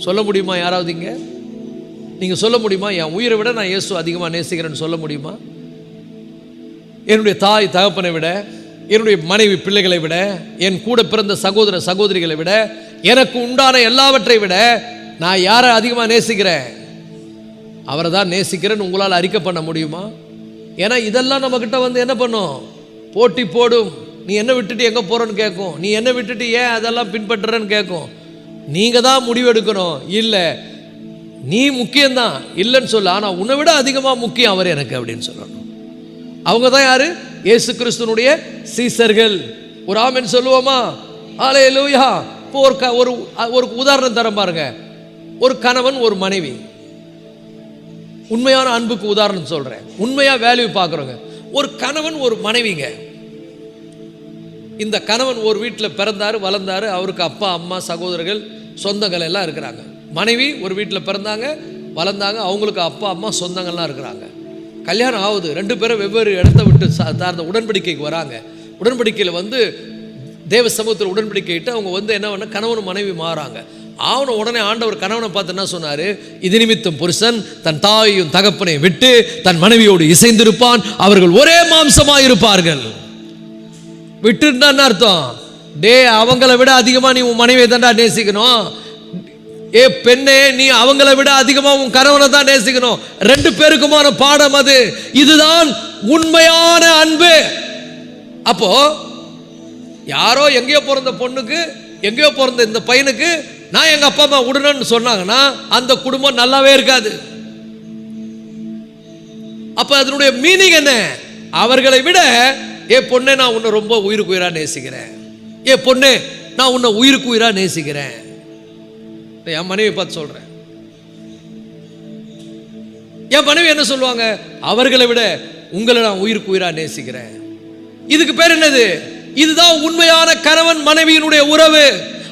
சொல்ல முடியுமா யாராவது இங்க? நீங்க சொல்ல முடியுமா என் உயிரை விட நான் இயேசு அதிகமாக நேசிக்கிறேன்னு சொல்ல முடியுமா? என்னுடைய தாய் தகப்பனை விட, என்னுடைய மனைவி பிள்ளைகளை விட, என் கூட பிறந்த சகோதர சகோதரிகளை விட, எனக்கு உண்டான எல்லாவற்றை விட நான் யாரை அதிகமாக நேசிக்கிறேன்? அவரை தான் நேசிக்கிறேன்னு உங்களால் அறிக்கை பண்ண முடியுமா? ஏன்னா இதெல்லாம் நம்மக்கிட்ட என்ன பண்ணும்? போட்டி போடும். நீ என்ன விட்டுட்டு எங்கே போகிறன்னு கேட்கும். நீ என்ன விட்டுட்டு ஏன் அதெல்லாம் பின்பற்றுறன்னு கேட்கும். நீங்கள் தான் முடிவெடுக்கணும். இல்லை, நீ முக்கியம்தான் இல்லைன்னு சொல்ல, ஆனால் உன்னை விட அதிகமாக முக்கியம் அவர் எனக்கு அப்படின்னு சொல்லணும். அவங்க தான் யாரு? இயேசு கிறிஸ்துனுடைய சீசர்கள். ஒரு ஆமென் சொல்லுவோமா? ஹல்லேலூயா. இப்போ ஒரு உதாரணம் தரேன் பாருங்க. ஒரு கணவன் ஒரு மனைவி, உண்மையான அன்புக்கு உதாரணம் சொல்றேன், உண்மையா வேல்யூ பார்க்குறோங்க. ஒரு கணவன் ஒரு மனைவிங்க. இந்த கணவன் ஒரு வீட்டில் பிறந்தாரு, வளர்ந்தாரு. அவருக்கு அப்பா அம்மா சகோதரர்கள் சொந்தங்கள் எல்லாம் இருக்கிறாங்க. மனைவி ஒரு வீட்டில் பிறந்தாங்க, வளர்ந்தாங்க. அவங்களுக்கு அப்பா அம்மா சொந்தங்கள்லாம் இருக்கிறாங்க. கல்யாணம் ஆகுது. 2 பேரும் வெவ்வேறு இடத்த விட்டு சார்ந்த உடன்படிக்கைக்கு வராங்க. உடன்படிக்கையில் தேவ சமூகத்தில் உடன்படிக்கையிட்டு அவங்க என்ன பண்ண, கணவன் மனைவி மாறாங்க. அவனை உடனே ஆண்டவர் கணவனை பார்த்து என்ன சொன்னாரு? இது நிமித்தம் புருஷன் தன் தாயையும் தகப்பனையும் விட்டு தன் மனைவியோடு இசைந்திருப்பான், அவர்கள் ஒரே மாம்சமாக இருப்பார்கள். விட்டுன்னா என்ன அர்த்தம்? அவங்கள விட அதிகமாக நீ உன் மனைவியை தான்டா நேசிக்கணும். பெண்ணே, நீ அவங்கள விட அதிகமா உன் கணவனை தான் நேசிக்கணும். 2 பேருக்குமான பாடம் அது. இதுதான் உண்மையான அன்பு. அப்போ யாரோ எங்கேயோ பிறந்த பொண்ணுக்கு, எங்கேயோ பிறந்த இந்த பையனுக்கு நான் எங்க அப்பா அம்மா விடணும்னு சொன்னாங்கன்னா அந்த குடும்பம் நல்லாவே இருக்காது. அப்ப அதனுடைய மீனிங் என்ன? அவர்களை விட பொண்ணே நான் உன்னை ரொம்ப உயிருக்கு உயிரா நேசிக்கிறேன். பொண்ணே நான் உன்னை உயிருக்கு உயிரா நேசிக்கிறேன். என் மனைவி பார்த்து சொல்றேன். என் மனைவி என்ன சொல்லுவாங்க? அவர்களை விட உங்களை நான் உயிருக்கு உயிரா நேசிக்கிறேன். இதுக்கு பேர் என்னது? இதுதான் உண்மையான கணவன் மனைவியினுடைய உறவு.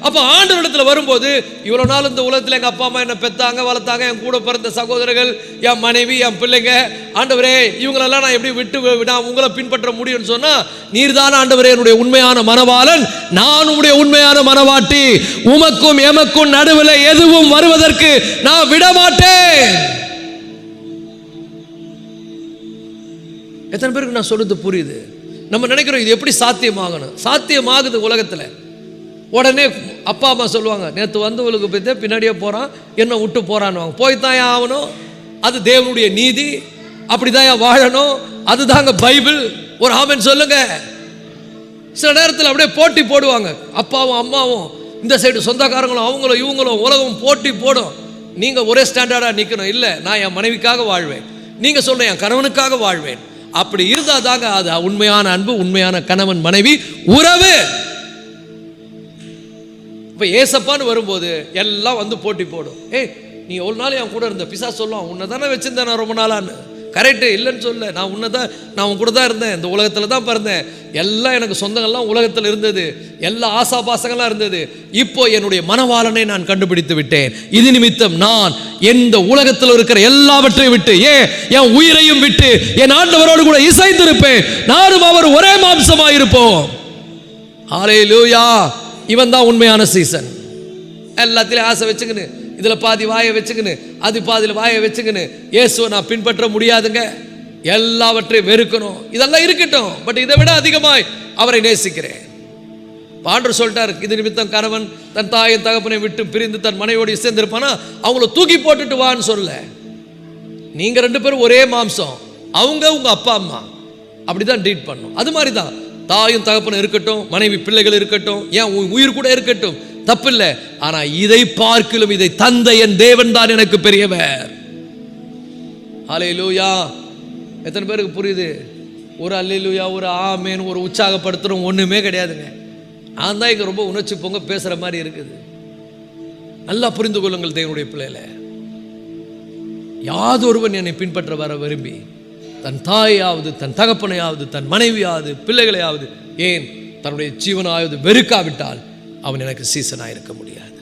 அப்ப ஆண்டவரிடத்துல வரும்போது, இவ்வளவு நாள் இந்த உலகத்துல எங்க அப்பா அம்மா என்ன பெத்தாங்க, வளர்த்தாங்க, என் கூட பிறந்த சகோதரர்கள், என் மனைவி, என் பிள்ளைங்க, ஆண்டவரே இவங்களெல்லாம் நான் எப்படி விட்டு நான் உங்களை பின்பற்ற முடியும்னு சொன்னா, நீர்தான் ஆண்டவரே என்னுடைய உண்மையான மனவாளன், நான் உங்களுடைய உண்மையான மனவாட்டி, உமக்கும் எமக்கும் நடுவில் எதுவும் வருவதற்கு நான் விட மாட்டேன். எத்தனை பேருக்கு நான் சொல்றது புரியுது? நம்ம நினைக்கிறோம் இது எப்படி சாத்தியமாகணும்? சாத்தியமாகுது உலகத்துல. உடனே அப்பா அம்மா சொல்லுவாங்க, நேற்று வந்தவளுக்கு போய் பின்னாடியே போகிறான், என்ன விட்டு போகிறான்னு. போய்தான் ஆகணும், அது தேவனுடைய நீதி, அப்படிதான் வாழணும், அதுதாங்க பைபிள். ஒரு ஆமென் சொல்லுங்க. சில நேரத்தில் அப்படியே போட்டி போடுவாங்க. அப்பாவும் அம்மாவும், இந்த சைடு சொந்தக்காரங்களும், அவங்களும் இவங்களும், உலகம் போட்டி போடும். நீங்கள் ஒரே ஸ்டாண்டர்டாக நிற்கணும். இல்லை, நான் என் மனைவிக்காக வாழ்வேன், நீங்கள் சொல்ல என் கணவனுக்காக வாழ்வேன். அப்படி இருந்தால் தாங்க அது உண்மையான அன்பு, உண்மையான கணவன் மனைவி உறவு. இப்போ ஏசப்பான்னு வரும்போது எல்லாம் போட்டி போடும். நீ ஒரு நாள் என் கூட இருந்த, பிசாசு சொல்லுவான், உன்னை தானே வச்சிருந்தேன் நான் ரொம்ப நாளான்னு. கரெக்டு, இல்லைன்னு சொல்ல, நான் உன் கூட தான் இருந்தேன், இந்த உலகத்தில் தான் பிறந்தேன், எல்லாம் எனக்கு சொந்தங்கள்லாம் உலகத்தில் இருந்தது, எல்லா ஆசாபாசங்கள்லாம் இருந்தது. இப்போ என்னுடைய மனவாளனை நான் கண்டுபிடித்து விட்டேன். இது நிமித்தம் நான் எந்த உலகத்தில் இருக்கிற எல்லாவற்றையும் விட்டு, என் உயிரையும் விட்டு என் ஆண்டவரோடு கூட இசைந்திருப்பேன், நானும் அவர் ஒரே மாம்சமாக இருப்போம். ஹல்லேலூயா. இவன் தான் உண்மையான சீசன். எல்லாத்திலையும் ஆசை வச்சுக்கின்னு, இதில் பாதி வாயை வச்சுக்கின்னு, அது பாதியில் வாயை வச்சுக்கின்னு இயேசுவை நான் பின்பற்ற முடியாதுங்க, எல்லாவற்றையும் வெறுக்கணும், இதெல்லாம் இருக்கட்டும். பட் இதை விட அதிகமாய் அவரை நேசிக்கிறேன். ஆண்டவர் சொல்லிட்டார், இது நிமித்தம் கணவன் தன் தாயின் தகப்பனை விட்டு பிரிந்து தன் மனைவியோடு சேர்ந்திருப்பானா அவங்கள தூக்கி போட்டுட்டு வான்னு சொல்ல. நீங்க 2 பேரும் ஒரே மாம்சம், அவங்க உங்க அப்பா அம்மா, அப்படிதான் ட்ரீட் பண்ணும். அது மாதிரி தான் தாயும் தகப்பனும் இருக்கட்டும், மனைவி பிள்ளைகள் இருக்கட்டும், ஏன் உயிர் கூட இருக்கட்டும், தப்பு இல்லை. ஆனா இதை பார்க்கிலும் இதை தந்த என் தேவன் தான் எனக்கு பெரியவர். ஹல்லேலூயா. எத்தனை பேருக்கு புரியுது? ஒரு அல்லேலூயா, ஒரு ஆமேன், ஒரு உற்சாகப்படுத்துறோம் ஒண்ணுமே கிடையாதுங்க. நான் தான் இங்க ரொம்ப உணர்ச்சி பொங்க பேசுற மாதிரி இருக்குது. நல்லா புரிந்து கொள்ளுங்கள் தேவனுடைய பிள்ளைகளை. யாதொருவன் என்னை பின்பற்ற வர விரும்பி தன் தாயாவது தன் தகப்பனையாவது தன் மனைவியாவது பிள்ளைகளையாவது ஏன் தன்னுடைய ஜீவனாவது வெறுக்காவிட்டால் அவன் எனக்கு சீசனாக இருக்க முடியாது.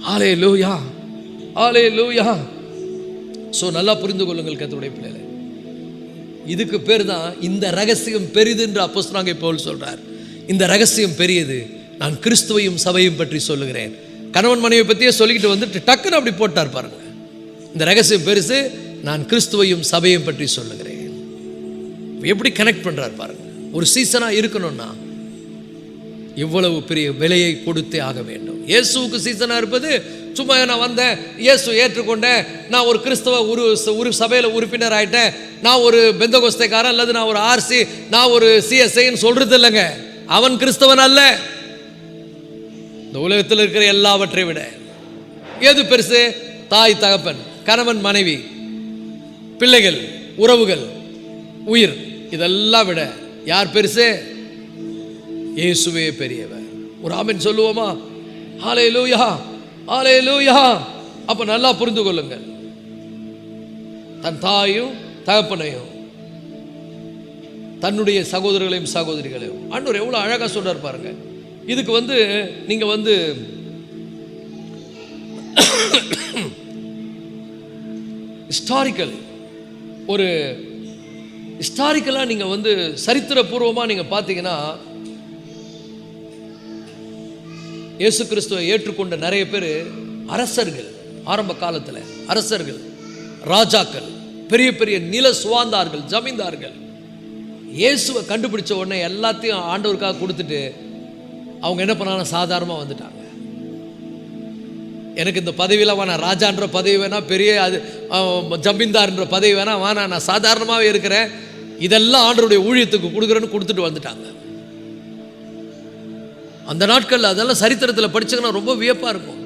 ஹல்லேலூயா, ஹல்லேலூயா. ஸோ நல்லா புரிந்து கொள்ளுங்கள் கர்த்தருடைய பிள்ளைகளை. இதுக்கு பேர் தான் இந்த ரகசியம் பெரிது என்று அப்போஸ்தலனாகிய பவுல் சொல்றார். இந்த ரகசியம் பெரியது. நான் கிறிஸ்துவையும் சபையும் பற்றி சொல்லுகிறேன். கணவன் மனைவி பற்றியே சொல்லிக்கிட்டு வந்துட்டு டக்குன்னு அப்படி போட்டார் பாருங்க. இந்த ரகசியம் பெருசு, நான் கிறிஸ்துவையும் சபையும் பற்றி சொல்லுகிறேன். எப்படி கனெக்ட் பண்றார் பாருங்க. ஒரு சீசனா இருக்கணும்னா இவ்வளவு பெரிய விலையை கொடுத்தே ஆக வேண்டும். இயேசுவுக்கு சீசனா இருப்பது சும்மா நான் வந்தேன், இயேசு ஏற்றுக்கொண்டேன், நான் ஒரு கிறிஸ்தவ ஒரு சபையில் உறுப்பினர் ஆயிட்டேன், நான் ஒரு பெந்தகோஸ்தேக்காரன் அல்லது நான் ஒரு ஆர்சி, நான் ஒரு சிஎஸ்ஐன்னு சொல்றது இல்லைங்க. அவன் கிறிஸ்தவன் அல்ல. இந்த உலகத்தில் இருக்கிற எல்லாவற்றை விட எது பெருசு? தாய் தகப்பன், கணவன் மனைவி, பிள்ளைகள், உறவுகள், உயிர், இதெல்லாம் விட யார் பெருசு? இயேசுவே பெரியவர். ஒரு ஆமென் சொல்லுவோமா? ஹல்லேலூயா, ஹல்லேலூயா. அப்ப நல்லா புரிந்து கொள்ளுங்கள். தன் தாயும் தகப்பனையும் தன்னுடைய சகோதரர்களையும் சகோதரிகளையும் ஆண்டவர் எவ்வளவு அழகா சொல்றார் பாருங்க. இதுக்கு நீங்க ஹிஸ்டாரிக்கல், ஒரு ஹிஸ்டாரிக்கலா நீங்க சரித்திரபூர்வமா நீங்க பார்த்தீங்கன்னா இயேசு கிறிஸ்துவை ஏற்றுக்கொண்ட நிறைய பேர் அரசர்கள், ஆரம்ப காலத்தில் அரசர்கள், ராஜாக்கள், பெரிய பெரிய நில சுவாந்தார்கள், ஜமீன்தார்கள். இயேசுவை கண்டுபிடிச்ச உடனே எல்லாத்தையும் ஆண்டவருக்காக கொடுத்துட்டு அவங்க என்ன பண்ணாங்க? சாதாரணமாக வந்துட்டாங்க. எனக்கு இந்த பதவியெல்லாம் வேணாம், ராஜான்ற பதவி வேணாம், பெரிய அது ஜமீன்தார்ன்ற பதவி வேணாம், நான் சாதாரணமாகவே இருக்கிறேன், இதெல்லாம் ஆண்டவருடைய ஊழியத்துக்கு கொடுக்குறேன்னு கொடுத்துட்டு வந்துட்டாங்க. அந்த நாட்கள் அதெல்லாம் சரித்திரத்தில் படிச்சங்கன்னா ரொம்ப வியப்பா இருக்கும்.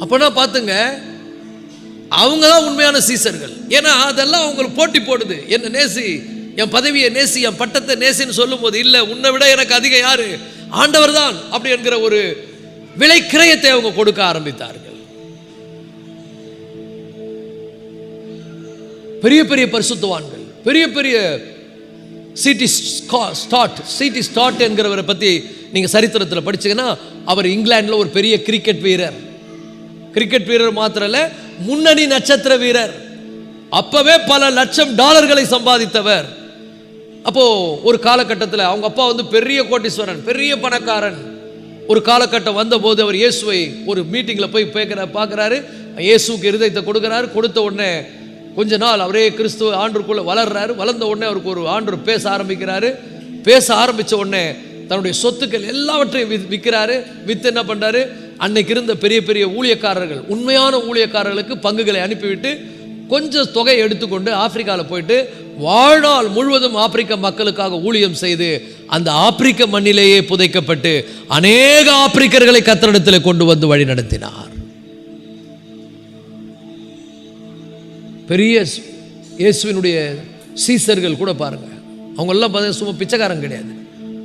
அப்பனா பார்த்துங்க, அவங்க தான் உண்மையான சீசர்கள். ஏன்னா அதெல்லாம் அவங்களுக்கு போட்டி போடுது. என்ன நேசி, என் பதவியை நேசி, என் பட்டத்தை நேசின்னு சொல்லும் போது, இல்லை உன்னை விட எனக்கு அதிகம் யாரு? ஆண்டவர் தான் அப்படி என்கிற ஒரு விலை கிரயத்தை அவங்க கொடுக்க ஆரம்பித்தார்கள். பெரிய பெரிய பரிசுத்தவான்கள், பெரிய பெரிய சிடி ஸ்டார்ட் என்கிறவரை பற்றி நீங்கள் சரித்திரத்தில் படிச்சீங்கன்னா, அவர் இங்கிலாண்டில் ஒரு பெரிய கிரிக்கெட் வீரர் மாத்திரம் இல்லை, முன்னணி நட்சத்திர வீரர். அப்பவே பல லட்சம் டாலர்களை சம்பாதித்தவர். அப்போ ஒரு காலகட்டத்தில் அவங்க அப்பா பெரிய கோட்டீஸ்வரன், பெரிய பணக்காரன். ஒரு காலகட்டம் வந்தபோது அவர் இயேசுவை ஒரு மீட்டிங்கில் போய் பார்க்குறாரு. இயேசுக்கு இருதயத்தை கொடுக்குறாரு. கொடுத்த உடனே கொஞ்ச நாள் அவரே கிறிஸ்துவ ஆண்டுக்குள்ளே வளர்றாரு. வளர்ந்த உடனே அவருக்கு ஒரு ஆண்டு பேச ஆரம்பிக்கிறாரு. பேச ஆரம்பித்த உடனே தன்னுடைய சொத்துக்கள் எல்லாவற்றையும் விற்கிறாரு. வித்து என்ன பண்ணுறாரு? அன்னைக்கு இருந்த பெரிய பெரிய ஊழியக்காரர்கள், உண்மையான ஊழியக்காரர்களுக்கு பங்குகளை அனுப்பிவிட்டு கொஞ்சம் தொகையை எடுத்துக்கொண்டு ஆப்பிரிக்காவில் போயிட்டு வாழ்நாள் முழுவதும் ஆப்பிரிக்க மக்களுக்காக ஊழியம் செய்து அந்த ஆப்பிரிக்க மண்ணிலேயே புதைக்கப்பட்டு அநேக ஆப்பிரிக்கர்களை கர்த்தரிடத்தில் கொண்டு வந்து வழி நடத்தினார். பெரிய இயேசுவினுடைய சீசர்கள் கூட பாருங்க, அவங்க எல்லாம் பார்த்தா சும்மா பிச்சைக்காரன் கிடையாது.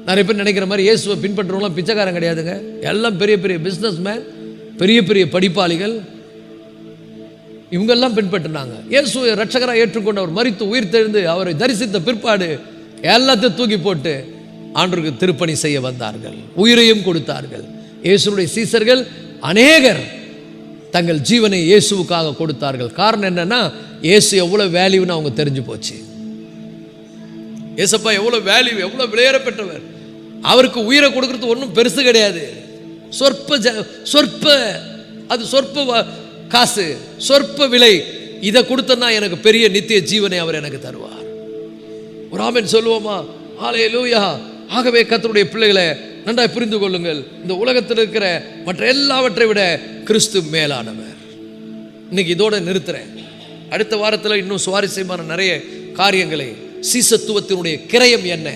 நிறைய பேர் நினைக்கிற மாதிரி இயேசுவை பின்பற்றுறவங்களாம் பிச்சைக்காரன் கிடையாதுங்க. எல்லாம் பெரிய பெரிய பிஸ்னஸ் மேன், பெரிய பெரிய படிப்பாளிகள், இவங்கெல்லாம் பின்பற்றினாங்க. இயேசுவை ரட்சகராக ஏற்றுக்கொண்டு அவர் மரித்து உயிர் தெழுந்து அவரை தரிசித்த பிற்பாடு எல்லாத்தையும் தூக்கி போட்டு ஆண்டவருக்கு திருப்பணி செய்ய வந்தார்கள். உயிரையும் கொடுத்தார்கள். இயேசுடைய சீசர்கள் அநேகர் தங்கள் ஜீவனை இயேசுவுக்காக கொடுத்தார்கள். காரணம் என்னன்னா, இயேசு எவ்வளவு வேல்யூன்னு அவங்க தெரிஞ்சு போச்சு. இயேசப்பா எவ்வளவு வேல்யூ, எவ்வளவு விலையேற பெற்றவர். அவருக்கு உயிரை கொடுக்கறது ஒன்றும் பெருசு கிடையாது. சொற்ப காசு, சொற்ப விலை. இதை கொடுத்தனா எனக்கு பெரிய நித்திய ஜீவனை அவர் எனக்கு தருவார். ஒரு ஆமென் சொல்லுவோமா? ஹல்லேலூயா. ஆகவே கர்த்தருடைய பிள்ளைகளை நன்றாய் புரிந்து கொள்ளுங்கள். இந்த உலகத்தில் இருக்கிற மற்ற எல்லாவற்றை விட கிறிஸ்து மேலானவர். இன்னைக்கு இதோட நிறுத்துறேன். அடுத்த வாரத்தில் இன்னும் சுவாரஸ்யமான நிறைய காரியங்களை, சீசத்துவத்தினுடைய கிரயம் என்ன,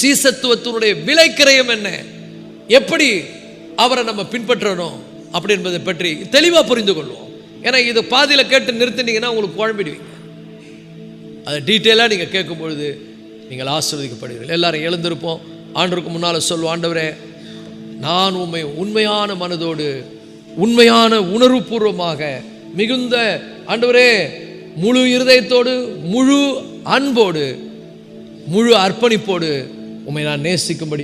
சீசத்துவத்தினுடைய விலை கிரயம் என்ன, எப்படி அவரை நம்ம பின்பற்றணும் அப்படி என்பதை பற்றி தெளிவாக புரிந்து கொள்வோம். ஏன்னா இது பாதியில் கேட்டு நிறுத்தினீங்கன்னா உங்களுக்கு குழம்பிடுவீங்க. அதை டீட்டெயிலாக நீங்கள் கேட்கும் பொழுது நீங்கள் ஆசீர்வதிக்கப்படுவீர்கள். எல்லாரும் எழுந்திருப்போம். ஆண்டவருக்கு முன்னால் சொல்லுவோம், ஆண்டவரே, நான் உம்மை உண்மையான மனதோடு, உண்மையான உணர்வுபூர்வமாக, மிகுந்த ஆண்டவரே, முழு இருதயத்தோடு, முழு அன்போடு, முழு அர்ப்பணிப்போடு உம்மை நான் நேசிக்கும்படி